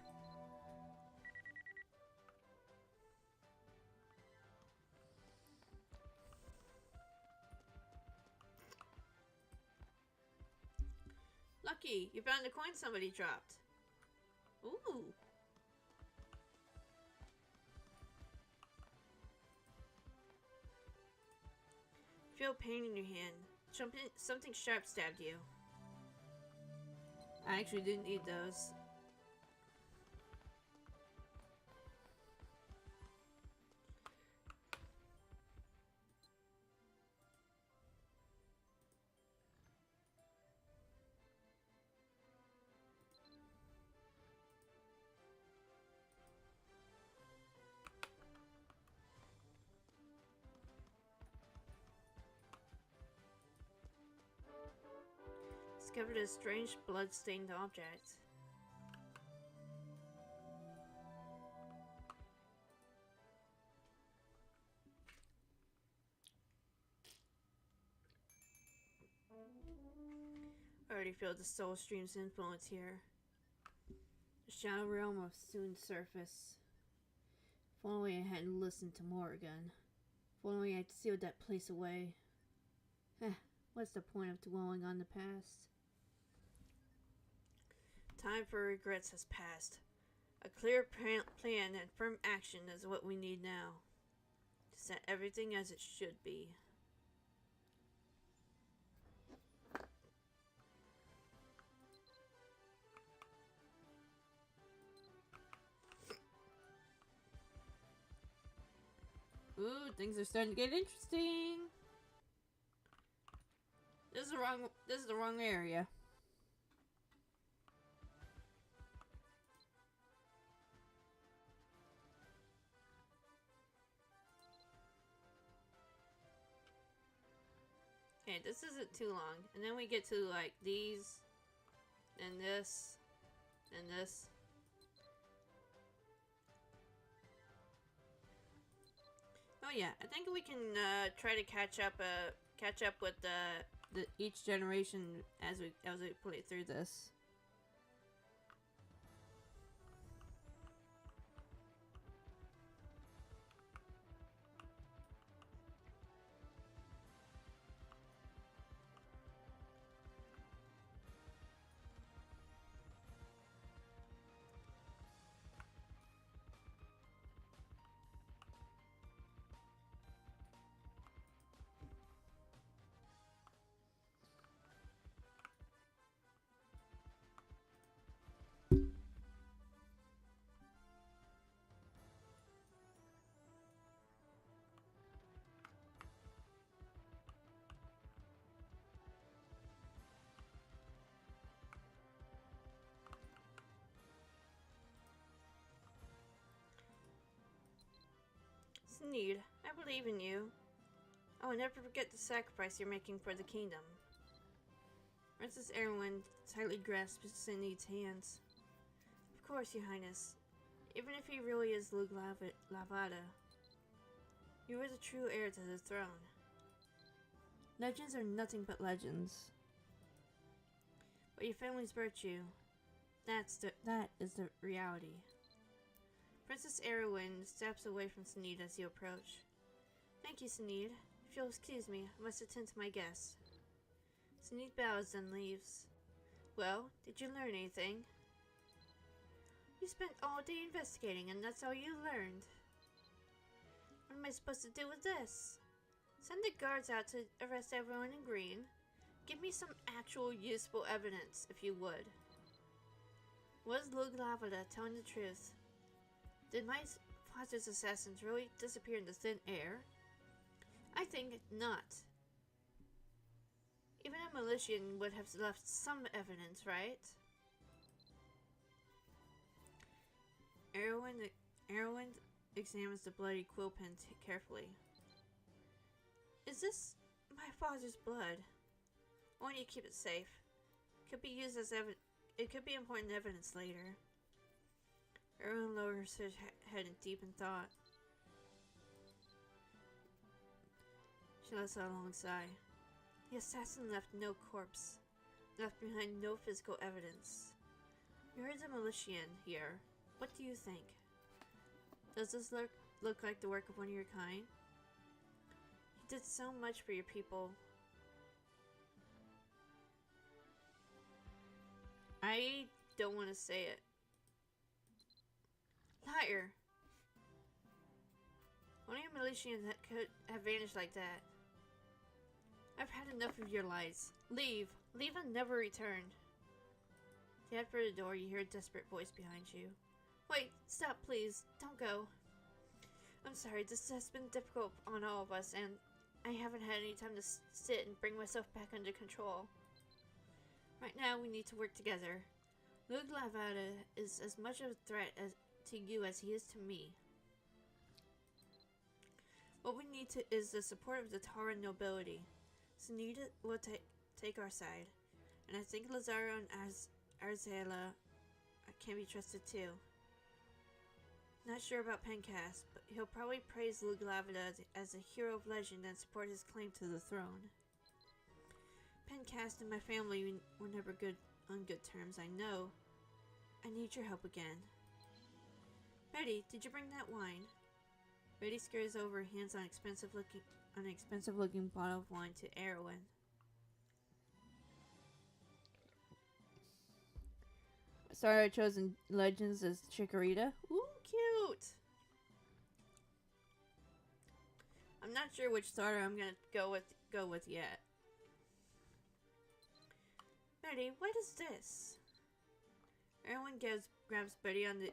Lucky, you found a coin somebody dropped. Ooh. Feel pain in your hand. Something sharp stabbed you. I actually didn't need those. Discovered a strange blood-stained object. I already feel the soul stream's influence here. The shadow realm will soon surface. If only I hadn't listened to Morrigan. If only I'd sealed that place away. What's the point of dwelling on the past? Time for regrets has passed. A clear plan and firm action is what we need now. To set everything as it should be. Ooh, things are starting to get interesting. This is the wrong area. Okay, this isn't too long. And then we get to like these and this and this. Oh yeah, I think we can try to catch up with the each generation as we play through this. Need, I believe in you. I will never forget the sacrifice you're making for the kingdom. Princess Erwin tightly grasped Sinead's hands. Of course, Your Highness. Even if he really is Lug Lavada, you are the true heir to the throne. Legends are nothing but legends. But your family's virtue, that is the reality. Princess Erwin steps away from Sinead as you approach. Thank you, Sinead. If you'll excuse me, I must attend to my guests. Sinead bows and leaves. Well, did you learn anything? You spent all day investigating and that's all you learned. What am I supposed to do with this? Send the guards out to arrest everyone in green. Give me some actual useful evidence, if you would. Was Lug Lavada telling the truth? Did my father's assassins really disappear into thin air? I think not. Even a Militian would have left some evidence, right? Erwin examines the bloody quill pen carefully. Is this my father's blood? I want you to keep it safe. Could be used as it could be important evidence later. Erwin lowers his head in deep in thought. She lets out a long sigh. The assassin left no corpse, left behind no physical evidence. You're the Militian here. What do you think? Does this look like the work of one of your kind? You did so much for your people. I don't want to say it. Liar! One of your Militians that could have vanished like that. I've had enough of your lies. Leave. Leave and never return. You head for the door, you hear a desperate voice behind you. Wait, stop please. Don't go. I'm sorry, this has been difficult on all of us, and I haven't had any time to sit and bring myself back under control. Right now, we need to work together. Lug Lavada is as much of a threat to you as he is to me. What we need is the support of the Tauran nobility. Sinead will take our side, and I think Lazaro and Arzela can be trusted too. Not sure about Pencast, but he'll probably praise Lug Lavada as a hero of legend and support his claim to the throne. Pencast and my family were never on good terms, I know. I need your help again. Betty, did you bring that wine? Betty scurries over, hands on an expensive looking bottle of wine to Erwin. Sorry, I chosen Legends as Chikorita. Ooh, cute! I'm not sure which starter I'm gonna go with yet. Betty, what is this? Erwin grabs Betty on the...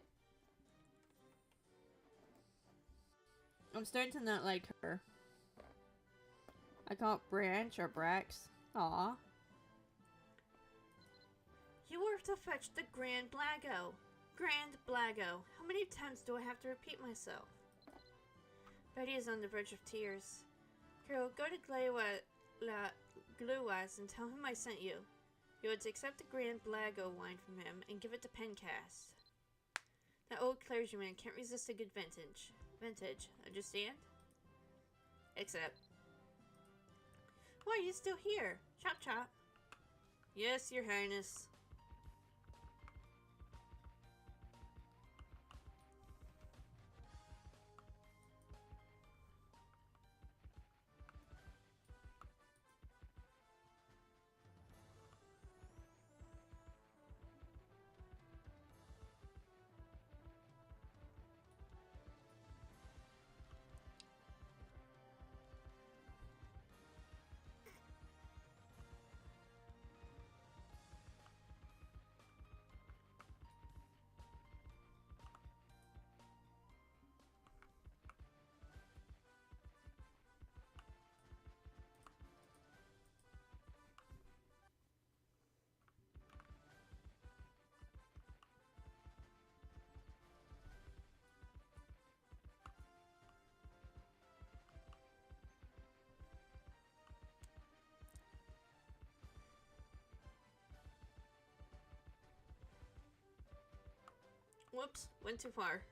I'm starting to not like her. I call it Branch or Brax. Aw. You were to fetch the Grand Blago. Grand Blago. How many times do I have to repeat myself? Betty is on the verge of tears. Kuro, go to Gluwas and tell him I sent you. You would accept the Grand Blago wine from him and give it to Pencast. That old clergyman can't resist a good vintage. Understand? Except... Why are you still here? Chop chop. Yes, Your Highness. Whoops, went too far.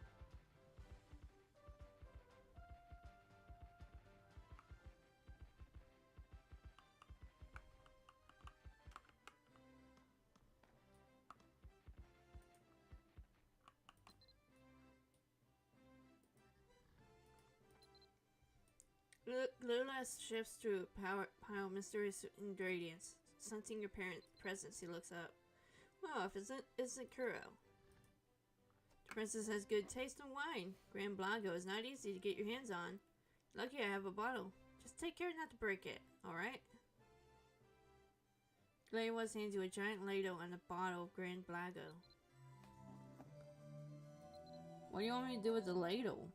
Glue last shifts through pile of mysterious ingredients. Sensing your parent presence, he looks up. Wow, if isn't Kuro. The princess has good taste in wine. Grand Blago is not easy to get your hands on. Lucky I have a bottle. Just take care not to break it, alright? Gladewas hands you a giant ladle and a bottle of Grand Blago. What do you want me to do with the ladle?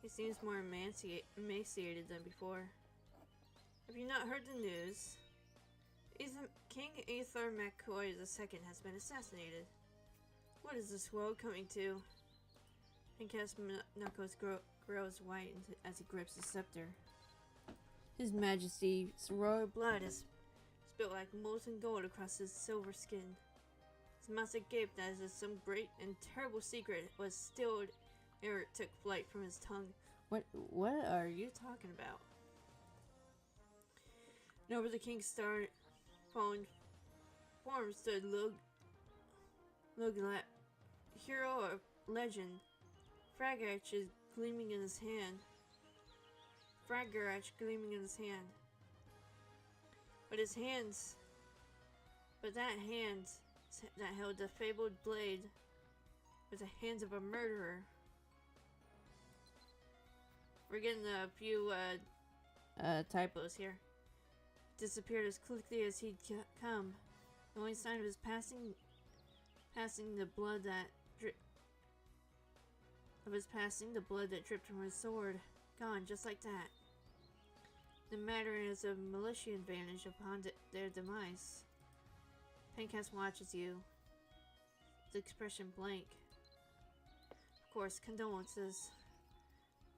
He seems more emaciated than before. Have you not heard the news? King Aethar McCoy II has been assassinated. What is this world coming to? Pink's knuckles grows white as he grips his scepter. His Majesty's royal blood is spilled like molten gold across his silver skin. His mouth gaped as if some great and terrible secret was stilled ere it took flight from his tongue. What are you talking about? And over the king's fallen form stood Logalat, hero of legend. Fragarach is gleaming in his hand. But that hand that held the fabled blade was the hands of a murderer. We're getting a few typos here. Disappeared as quickly as he'd come. The only sign of his passing the blood that dripped from his sword. Gone just like that. The matter is a militia advantage upon their demise. Pencast watches you. The expression blank. Of course, condolences.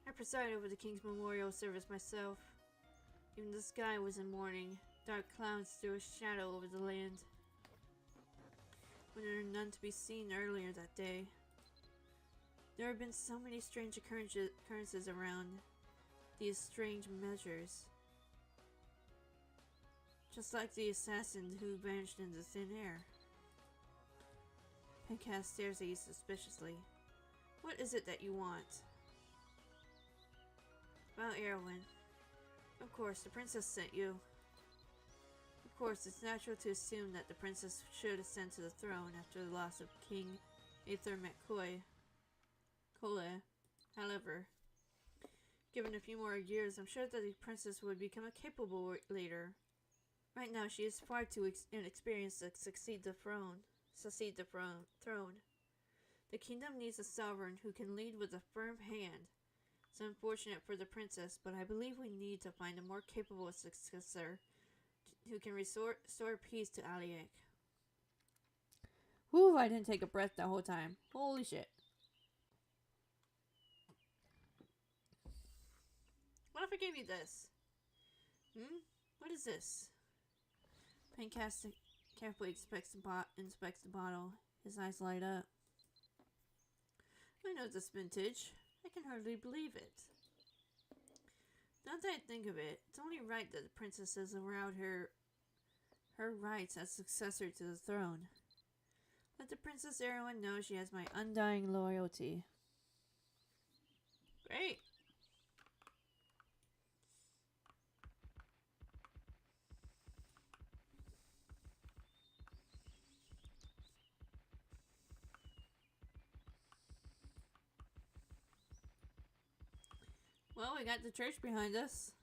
I preside over the king's memorial service myself. Even the sky was in mourning. Dark clouds threw a shadow over the land. When there were none to be seen earlier that day. There have been so many strange occurrences around these strange measures. Just like the assassin who vanished into thin air. Pencast stares at you suspiciously. What is it that you want? About Erwin. Of course, the princess sent you. Of course, it's natural to assume that the princess should ascend to the throne after the loss of King Aethar McCoy. However, given a few more years, I'm sure that the princess would become a capable leader. Right now, she is far too inexperienced to succeed the throne. The kingdom needs a sovereign who can lead with a firm hand. It's unfortunate for the princess, but I believe we need to find a more capable successor who can restore peace to Aliak. Whew, I didn't take a breath that whole time. Holy shit. What if I gave you this? What is this? Pencast carefully inspects the bottle. His eyes light up. I know this vintage. I can hardly believe it. Now that I think of it, it's only right that the princess is allowed her rights as successor to the throne. Let the Princess Erwin know she has my undying loyalty. Great. Well, we got the church behind us.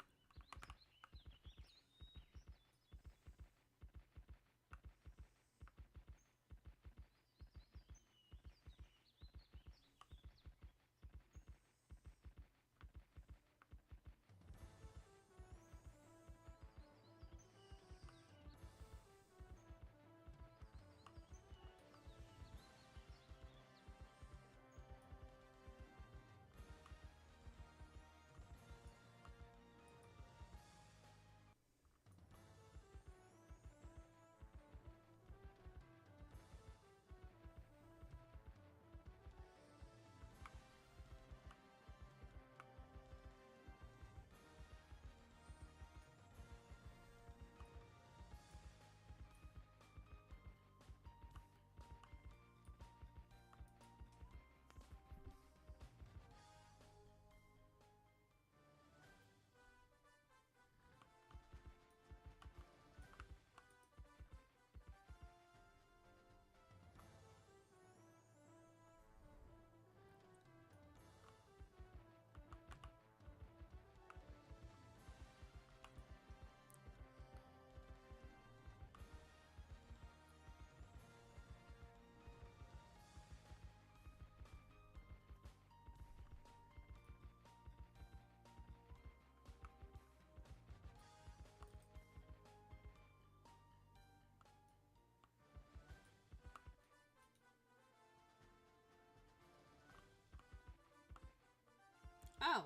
Oh.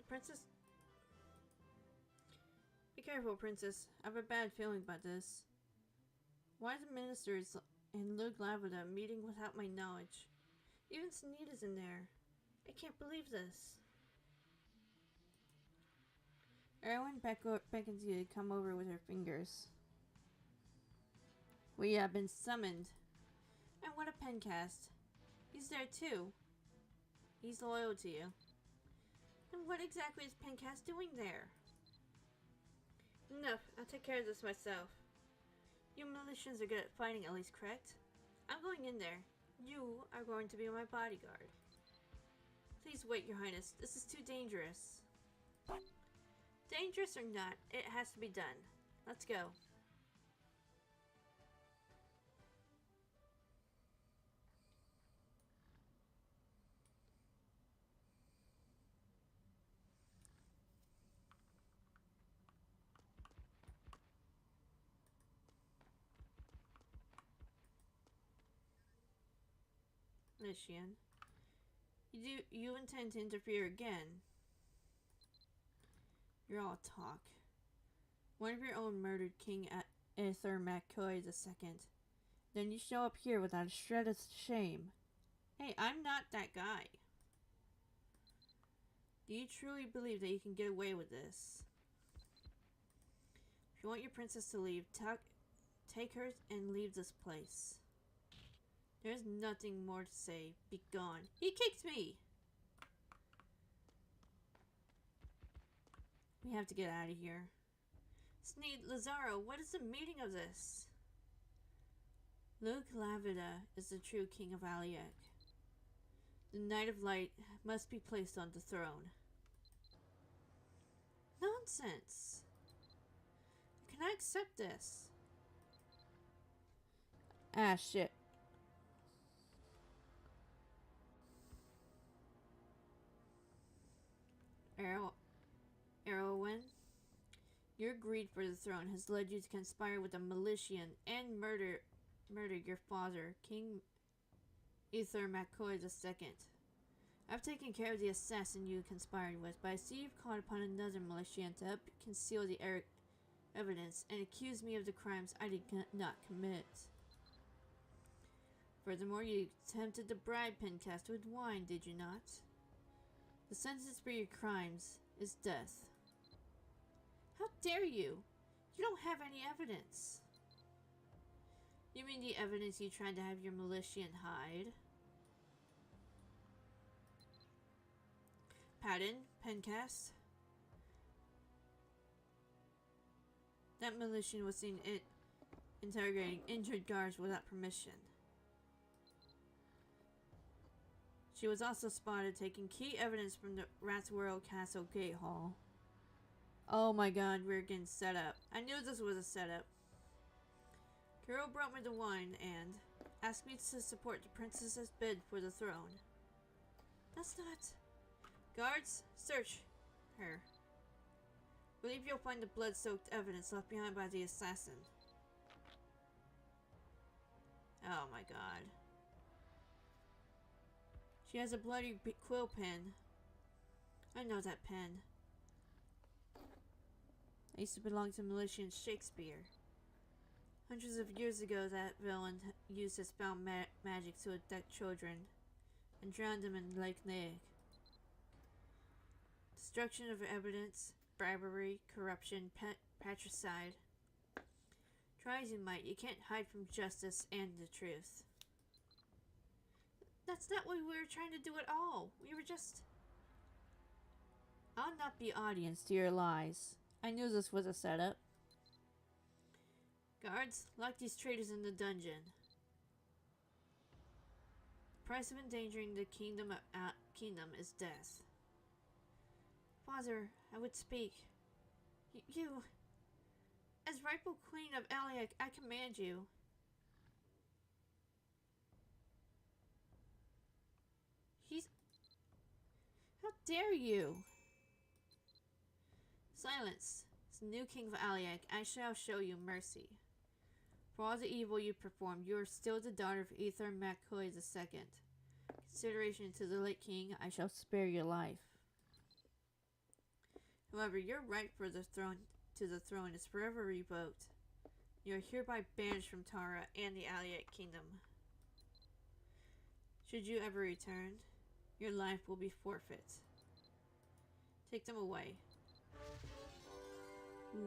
Princess. Be careful, Princess. I have a bad feeling about this. Why the ministers and Luke Lavada meeting without my knowledge? Even Sunita's in there. I can't believe this. Erwin beckons you to come over with her fingers. We have been summoned. And what a pencast. He's there too. He's loyal to you. And what exactly is Pencast doing there? Enough. I'll take care of this myself. You militians are good at fighting, at least, correct? I'm going in there. You are going to be my bodyguard. Please wait, Your Highness. This is too dangerous. Dangerous or not, it has to be done. Let's go. Nishian. You intend to interfere again? You're all talk. One of your own murdered King Aether McCoy II. Then you show up here without a shred of shame. Hey, I'm not that guy. Do you truly believe that you can get away with this? If you want your princess to leave, take her and leave this place. There's nothing more to say. Be gone. He kicked me! We have to get out of here. Sneed, Lazaro, what is the meaning of this? Luke Lavida is the true king of Aliak. The Knight of Light must be placed on the throne. Nonsense! I cannot accept this. Ah, shit. Erwin, your greed for the throne has led you to conspire with the Militian and murder your father, King Ether McCoy II. I've taken care of the assassin you conspired with, but I see you've called upon another Militian to help conceal the evidence and accuse me of the crimes I did not commit. Furthermore, you attempted to bribe Pencast with wine, did you not? The sentence for your crimes is death. How dare you? You don't have any evidence. You mean the evidence you tried to have your Militian hide? Pardon, Pencast? That Militian was seen interrogating injured guards without permission. She was also spotted taking key evidence from the Ratsworld Castle Gate Hall. Oh my god, we're getting set up. I knew this was a setup. Kuro brought me the wine and asked me to support the princess's bid for the throne. That's not... Guards, search her. Believe you'll find the blood-soaked evidence left behind by the assassin. Oh my god. She has a bloody quill pen. I know that pen. I used to belong to Militian Shakespeare. Hundreds of years ago, that villain used his foul magic to abduct children and drowned them in Lake Neg. Destruction of evidence, bribery, corruption, patricide. Try as you might, you can't hide from justice and the truth. That's not what we were trying to do at all. We were just... I'll not be audience to your lies. I knew this was a setup. Guards, lock these traitors in the dungeon. The price of endangering the kingdom is death. Father, I would speak. You, as rightful queen of Aliak, I command you. How dare you? Silence. As the new king of Aliak, I shall show you mercy. For all the evil you performed, you are still the daughter of Ether McCoy II. Consideration to the late king, I shall spare your life. However, your right for the throne is forever revoked. You are hereby banished from Tara and the Aliak kingdom. Should you ever return, your life will be forfeit. Take them away.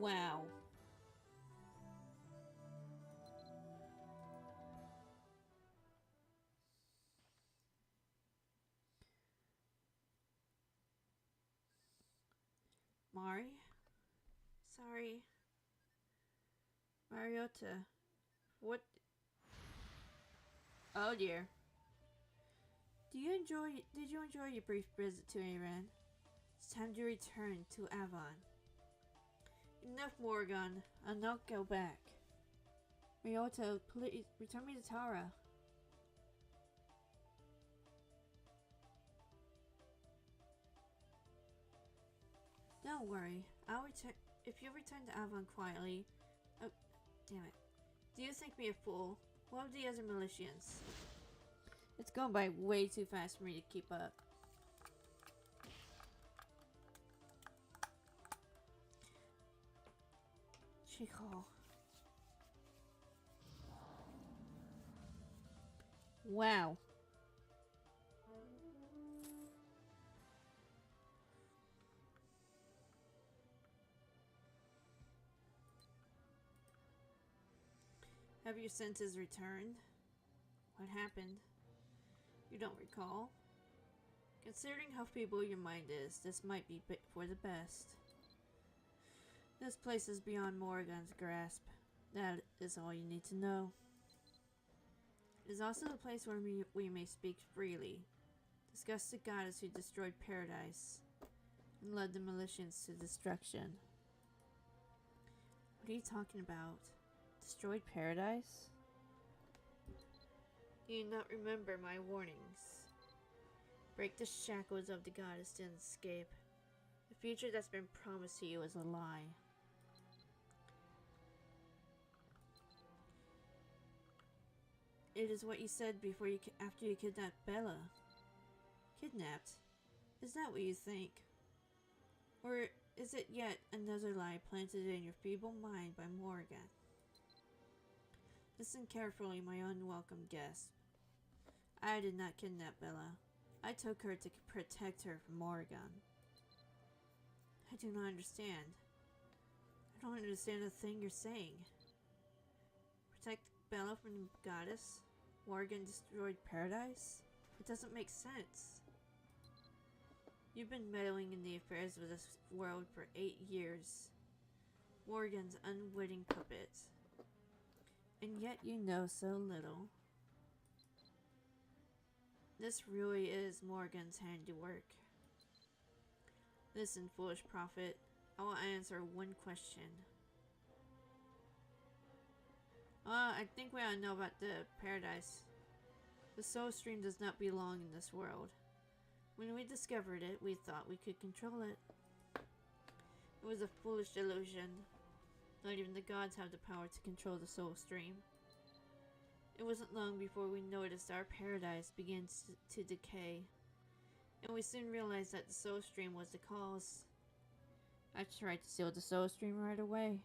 Wow. Mari? Sorry. Mariota. What? Oh dear. Did you enjoy your brief visit to Iran? It's time to return to Avon. Enough, Morgan. I'll not go back. Mariota, please return me to Tara. Don't worry. I'll return. If you return to Avon quietly. Oh, damn it. Do you think me a fool? What of the other Militians? It's going by way too fast for me to keep up. Chico. Wow. Have your senses returned? What happened? You don't recall? Considering how feeble your mind is, this might be for the best. This place is beyond Morrigan's grasp. That is all you need to know. It is also the place where we may speak freely. Discuss the goddess who destroyed paradise and led the Militians to destruction. What are you talking about? Destroyed paradise? Do you not remember my warnings? Break the shackles of the goddess and escape. The future that's been promised to you is a lie. It is what you said before after you kidnapped Bella. Kidnapped? Is that what you think? Or is it yet another lie planted in your feeble mind by Morgan? Listen carefully, my unwelcome guest. I did not kidnap Bella. I took her to protect her from Morgan. I do not understand. I don't understand a thing you're saying. Protect Bella from the goddess? Morgan destroyed paradise? It doesn't make sense. You've been meddling in the affairs of this world for 8 years. Morgan's unwitting puppet. And yet you know so little. This really is Morgan's handiwork. Listen, foolish prophet, I will answer one question. I think we all know about the paradise. The soul stream does not belong in this world. When we discovered it, we thought we could control it. It was a foolish delusion. Not even the gods have the power to control the soul stream. It wasn't long before we noticed our paradise began to decay, and we soon realized that the soul stream was the cause. I tried to steal the soul stream right away.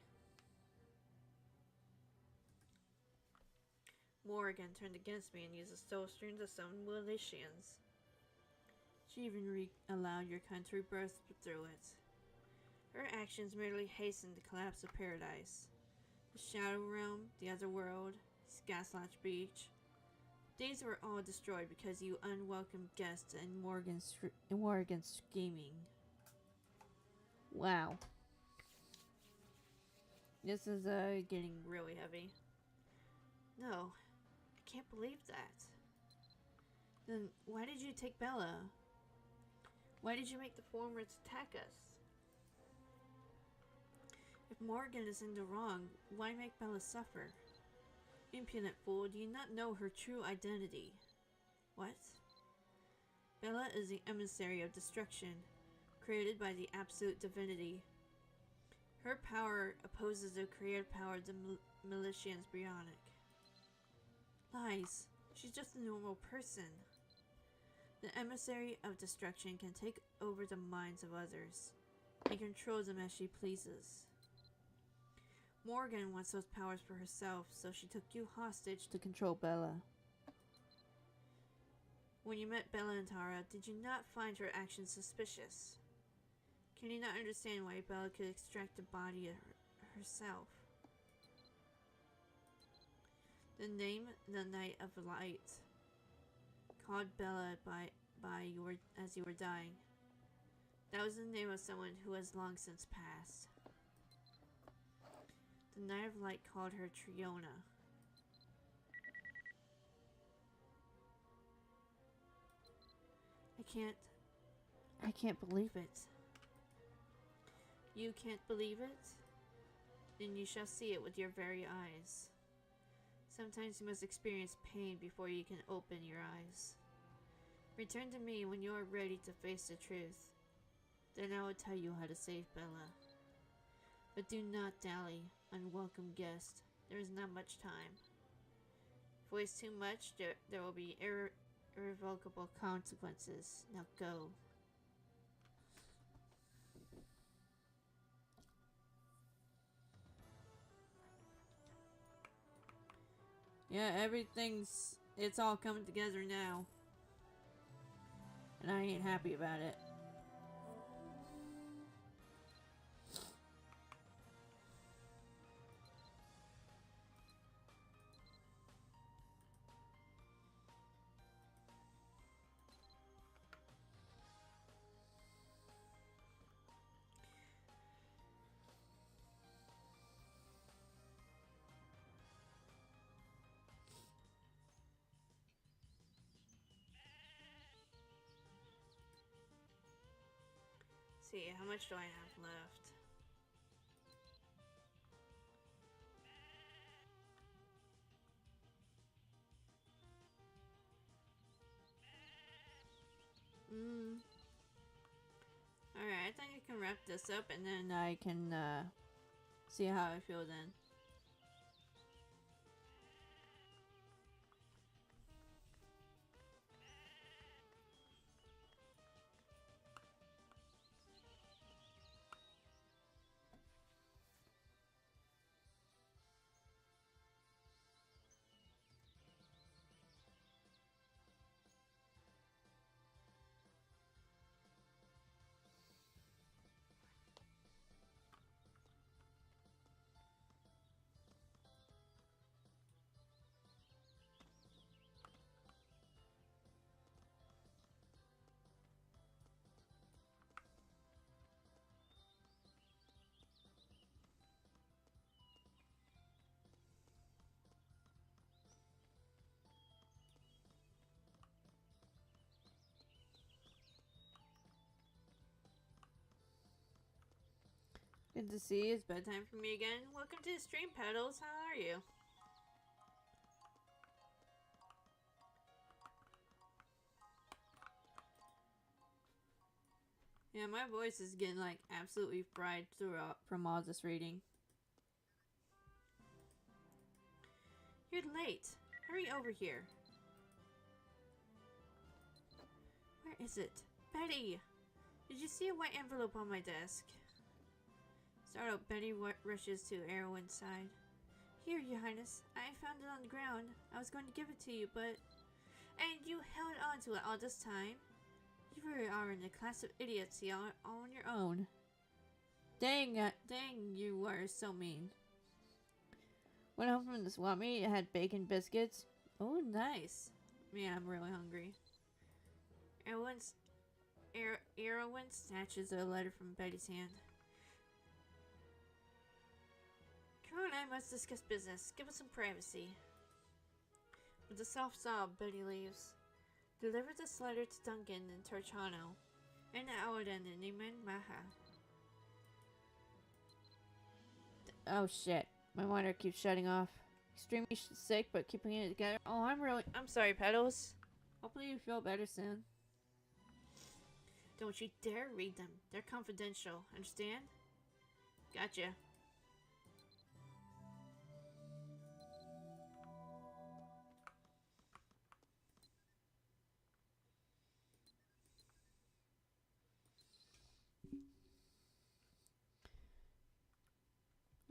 Morgan turned against me and used the soul stream to summon militians. She even allowed your kind to rebirth through it. Her actions merely hastened the collapse of paradise. The Shadow Realm, the Otherworld, Gaslotch Beach. These were all destroyed because you unwelcome guests and Morgan's scheming. Wow. This is getting really heavy. No, I can't believe that. Then why did you take Bella? Why did you make the Formers attack us? If Morgan is in the wrong, why make Bella suffer? Impudent fool, do you not know her true identity? What? Bella is the emissary of destruction, created by the absolute divinity. Her power opposes the creative power of the militians bionic. Lies. She's just a normal person. The emissary of destruction can take over the minds of others and control them as she pleases. Morgan wants those powers for herself, so she took you hostage to control Bella. When you met Bella and Tara, did you not find her actions suspicious? Can you not understand why Bella could extract the body of herself? The name, the Night of Light, called Bella as you were dying. That was the name of someone who has long since passed. The Night of Light called her Triona. I can't believe it. You can't believe it? Then you shall see it with your very eyes. Sometimes you must experience pain before you can open your eyes. Return to me when you are ready to face the truth. Then I will tell you how to save Bella. But do not dally, unwelcome guest. There is not much time. If you waste too much, there will be irrevocable consequences. Now go. Yeah, it's all coming together now. And I ain't happy about it. See, how much do I have left? wrap this up and then I can see how I feel then. Good to see you. It's bedtime for me again. Welcome to the stream, Petals. How are you? Yeah, my voice is getting like absolutely fried throughout from all this reading. You're late. Hurry over here. Where is it? Betty! Did you see a white envelope on my desk? Startled, Betty rushes to Erwin's side. Here, Your Highness. I found it on the ground. I was going to give it to you, but... And you held on to it all this time? You really are in a class of idiots on your own. Dang, you are so mean. Went home from the swap meet. It had bacon biscuits. Oh, nice. Man, I'm really hungry. Erwin snatches a letter from Betty's hand. Kuro and I must discuss business. Give us some privacy. With a soft sob, Betty leaves. Deliver this letter to Duncan in Torchano. And Aoden in Niman Maha. Oh shit. My monitor keeps shutting off. Extremely sick, but keeping it together. Oh, I'm sorry, Petals. Hopefully you feel better soon. Don't you dare read them. They're confidential. Understand? Gotcha.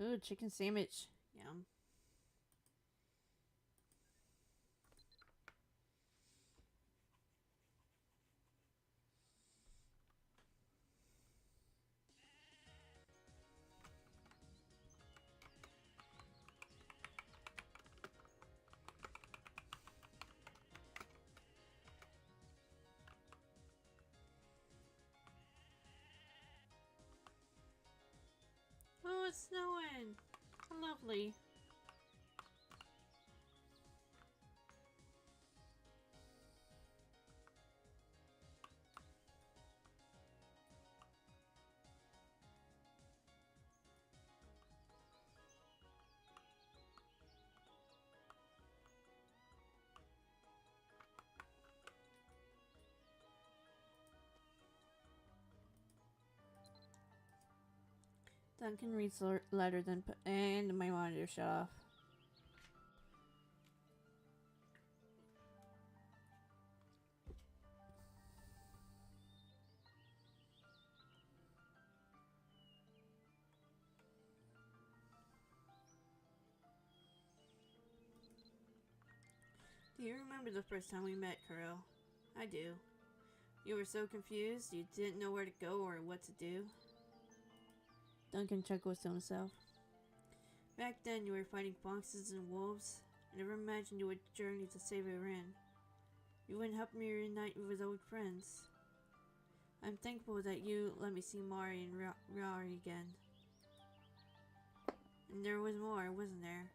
Ooh, chicken sandwich. Yum. Oh, it's snowing. How lovely. Duncan reads the letter, then and my monitor shut off. Do you remember the first time we met, Kuro? I do. You were so confused, you didn't know where to go or what to do. Duncan chuckles to himself. Back then, you were fighting foxes and wolves. I never imagined you would journey to save Iran. You wouldn't help me reunite with old friends. I'm thankful that you let me see Mari and Rari again. And there was more, wasn't there?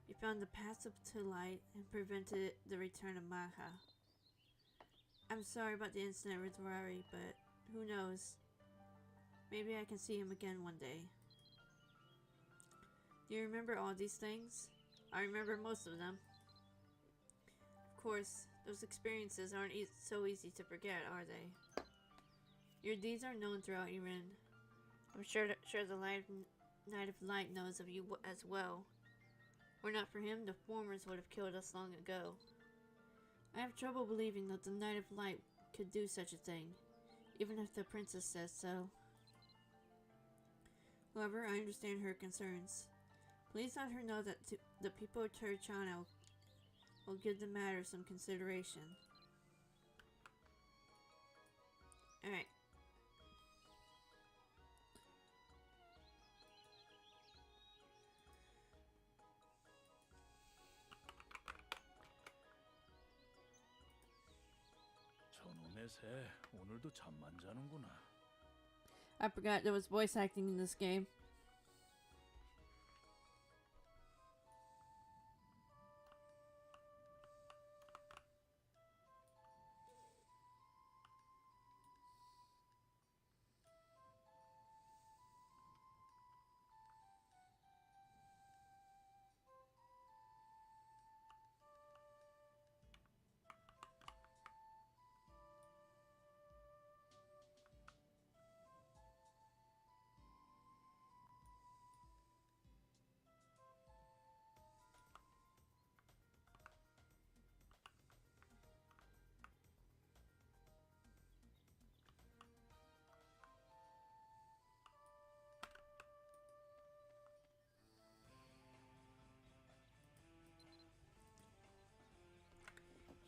You found the path up to light and prevented the return of Maha. I'm sorry about the incident with Rari, but who knows? Maybe I can see him again one day. Do you remember all these things? I remember most of them. Of course, those experiences aren't so easy to forget, are they? Your deeds are known throughout Iran. I'm sure the Knight of Light knows of you as well. Were not for him, the Formers would have killed us long ago. I have trouble believing that the Knight of Light could do such a thing, even if the princess says so. However, I understand her concerns. Please let her know that the people of Terrachano will give the matter some consideration. Alright. 저놈의 새 오늘도 잠만 자는구나. I forgot there was voice acting in this game.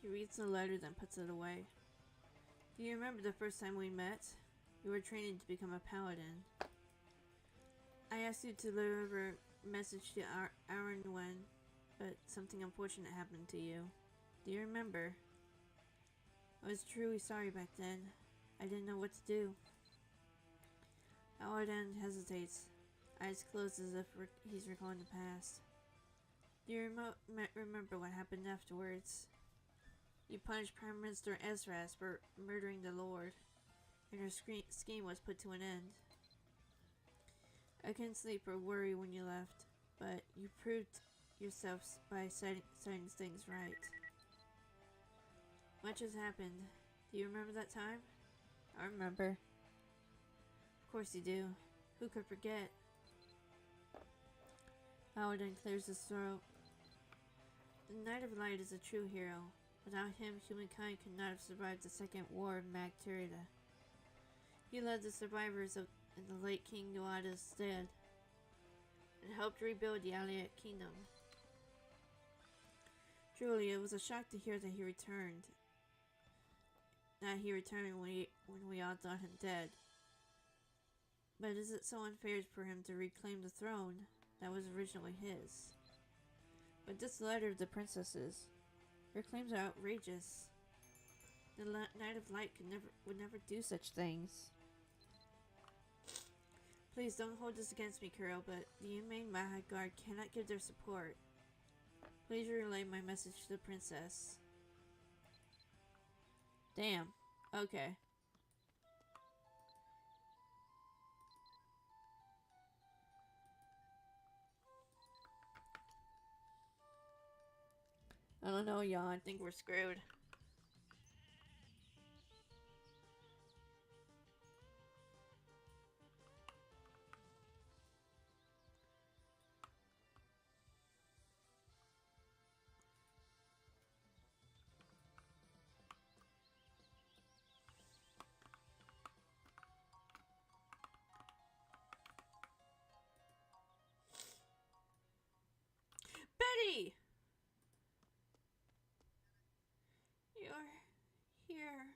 He reads the letter, then puts it away. Do you remember the first time we met? You were training to become a paladin. I asked you to deliver a message to Arwen, but something unfortunate happened to you. Do you remember? I was truly sorry back then. I didn't know what to do. Paladin hesitates, eyes closed as if he's recalling the past. Do you remember what happened afterwards? You punished Prime Minister Ezras for murdering the Lord, and her scheme was put to an end. I couldn't sleep or worry when you left, but you proved yourself by setting things right. Much has happened. Do you remember that time? I remember. Of course you do. Who could forget? Paladin clears his throat. The Knight of Light is a true hero. Without him, humankind could not have survived the Second War of Magterida. He led the survivors in the late King Nuada's stead, and helped rebuild the Allied kingdom. Truly, it was a shock to hear that he returned. That he returned when we all thought him dead. But is it so unfair for him to reclaim the throne that was originally his? But this letter of the princess's, her claims are outrageous. The Knight of Light would never do such things. Please don't hold this against me, Kuro, but the humane Mahad Guard cannot give their support. Please relay my message to the princess. Damn. Okay. I don't know, y'all. I think we're screwed. Betty! You're here.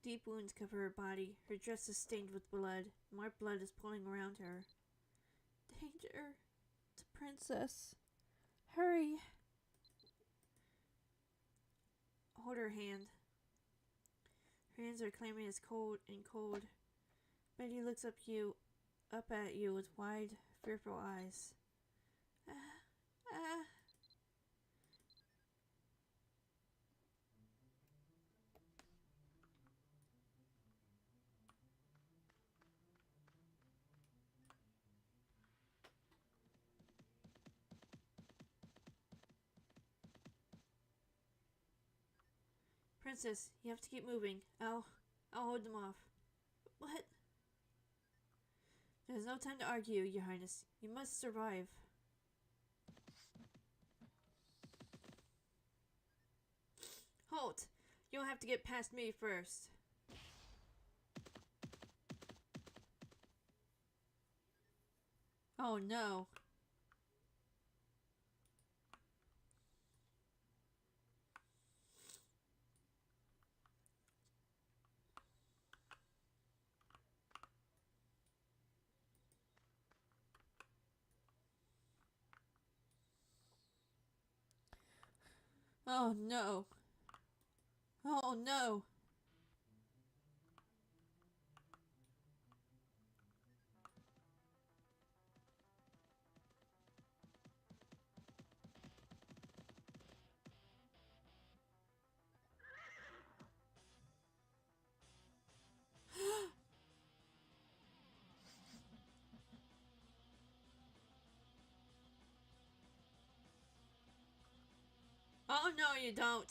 Deep wounds cover her body. Her dress is stained with blood. More blood is pooling around her. Danger. The princess. Hurry. Hold her hand. Her hands are claiming as cold and cold. Betty looks up at you with wide, fearful eyes. Princess, you have to keep moving. I'll hold them off. What? There's no time to argue, Your Highness. You must survive. Halt! You'll have to get past me first. Oh no. Oh no. Oh no. Oh no, you don't.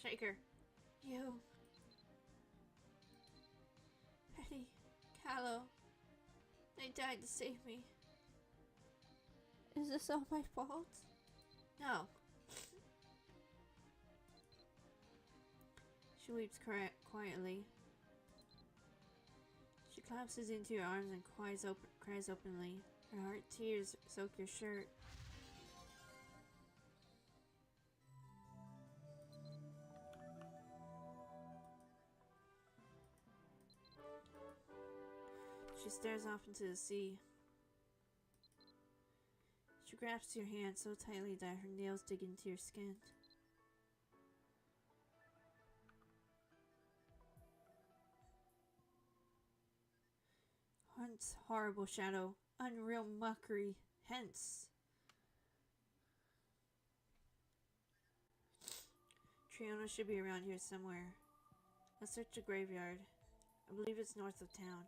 Shaker. You. Betty. Callow. They died to save me. Is this all my fault? No. She weeps quietly. She collapses into your arms and cries openly. Her heart tears soak your shirt. She stares off into the sea. She grasps your hand so tightly that her nails dig into your skin. Hence, horrible shadow, unreal mockery, hence. Triona should be around here somewhere. Let's search the graveyard. I believe it's north of town.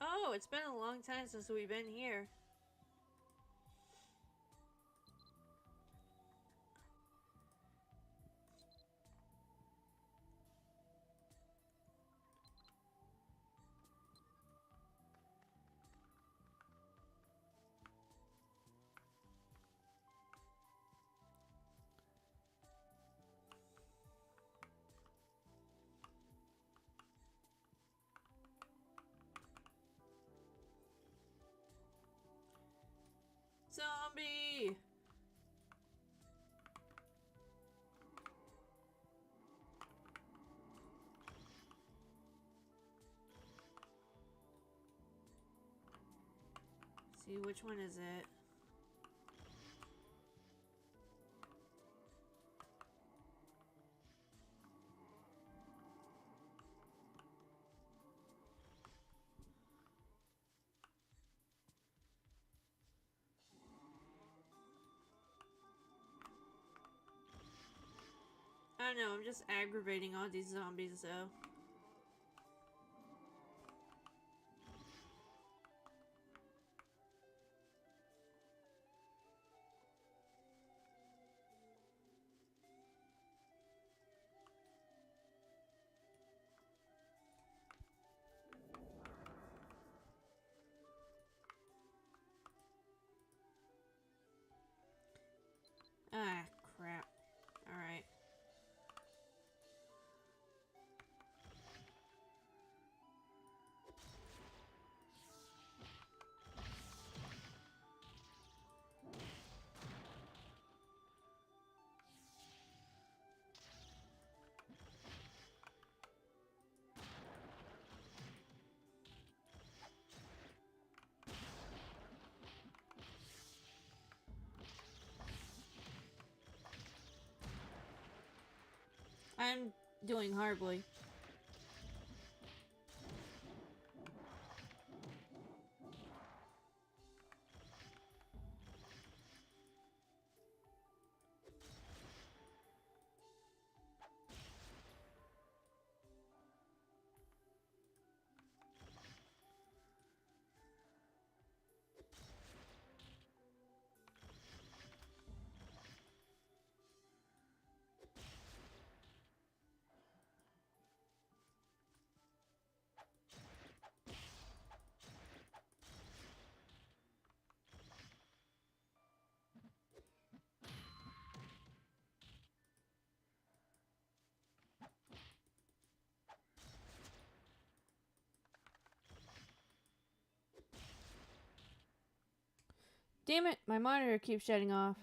Oh, it's been a long time since we've been here. Zombie! See, which one is it? I don't know, I'm just aggravating all these zombies though. Ah, crap. Alright. I'm doing horribly. Damn it, my monitor keeps shutting off.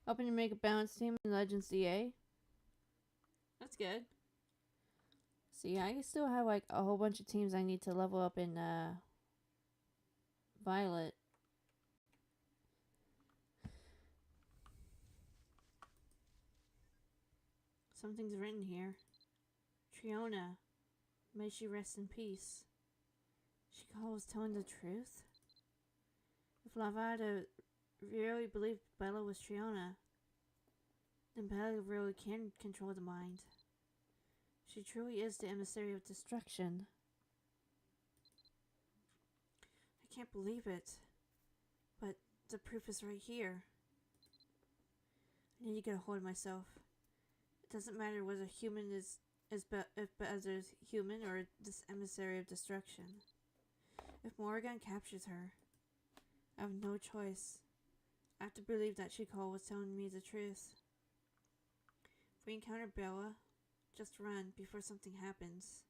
Hoping to make a balance team in Legends DA. That's good. See, I still have like a whole bunch of teams I need to level up in Violet. Something's written here. Triona, may she rest in peace. She was telling the truth? If Lavada really believed Bella was Triona, then Bella really can control the mind. She truly is the emissary of destruction. I can't believe it, but the proof is right here. I need to get a hold of myself. It doesn't matter whether human is Bella's human or this emissary of destruction. If Morrigan captures her, I have no choice. I have to believe that Shikol was telling me the truth. If we encounter Bella, just run before something happens.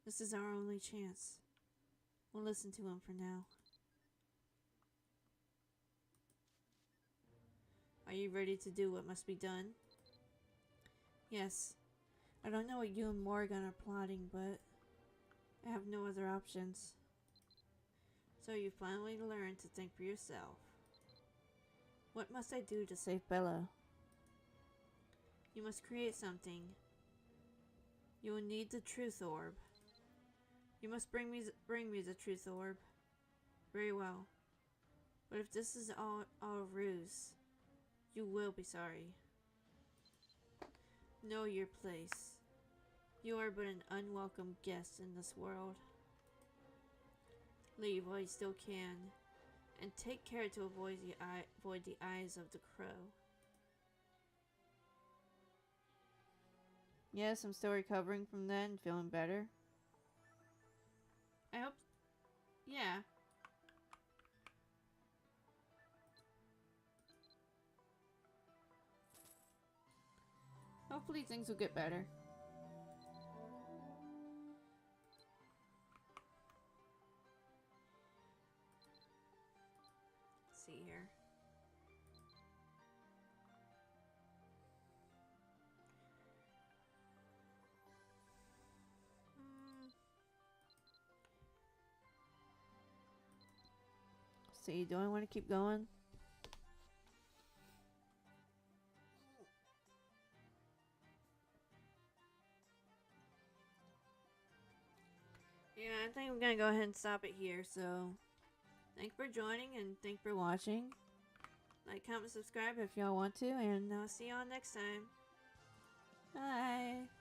This is our only chance. We'll listen to him for now. Are you ready to do what must be done? Yes. I don't know what you and Morrigan are plotting, but I have no other options. So you finally learned to think for yourself. What must I do to save Bella? You must create something. You will need the truth orb. You must bring me the truth orb. Very well. But if this is all a ruse, you will be sorry. Know your place. You are but an unwelcome guest in this world. Leave while you still can, and take care to avoid the eyes of the crow. Yes, I'm still recovering from that and feeling better. I hope... yeah. Hopefully things will get better. Let's see here. See, do I want to keep going? Yeah, I think I'm gonna go ahead and stop it here, so thanks for joining and thanks for watching. Like, comment, subscribe if y'all want to, and I'll see y'all next time. Bye!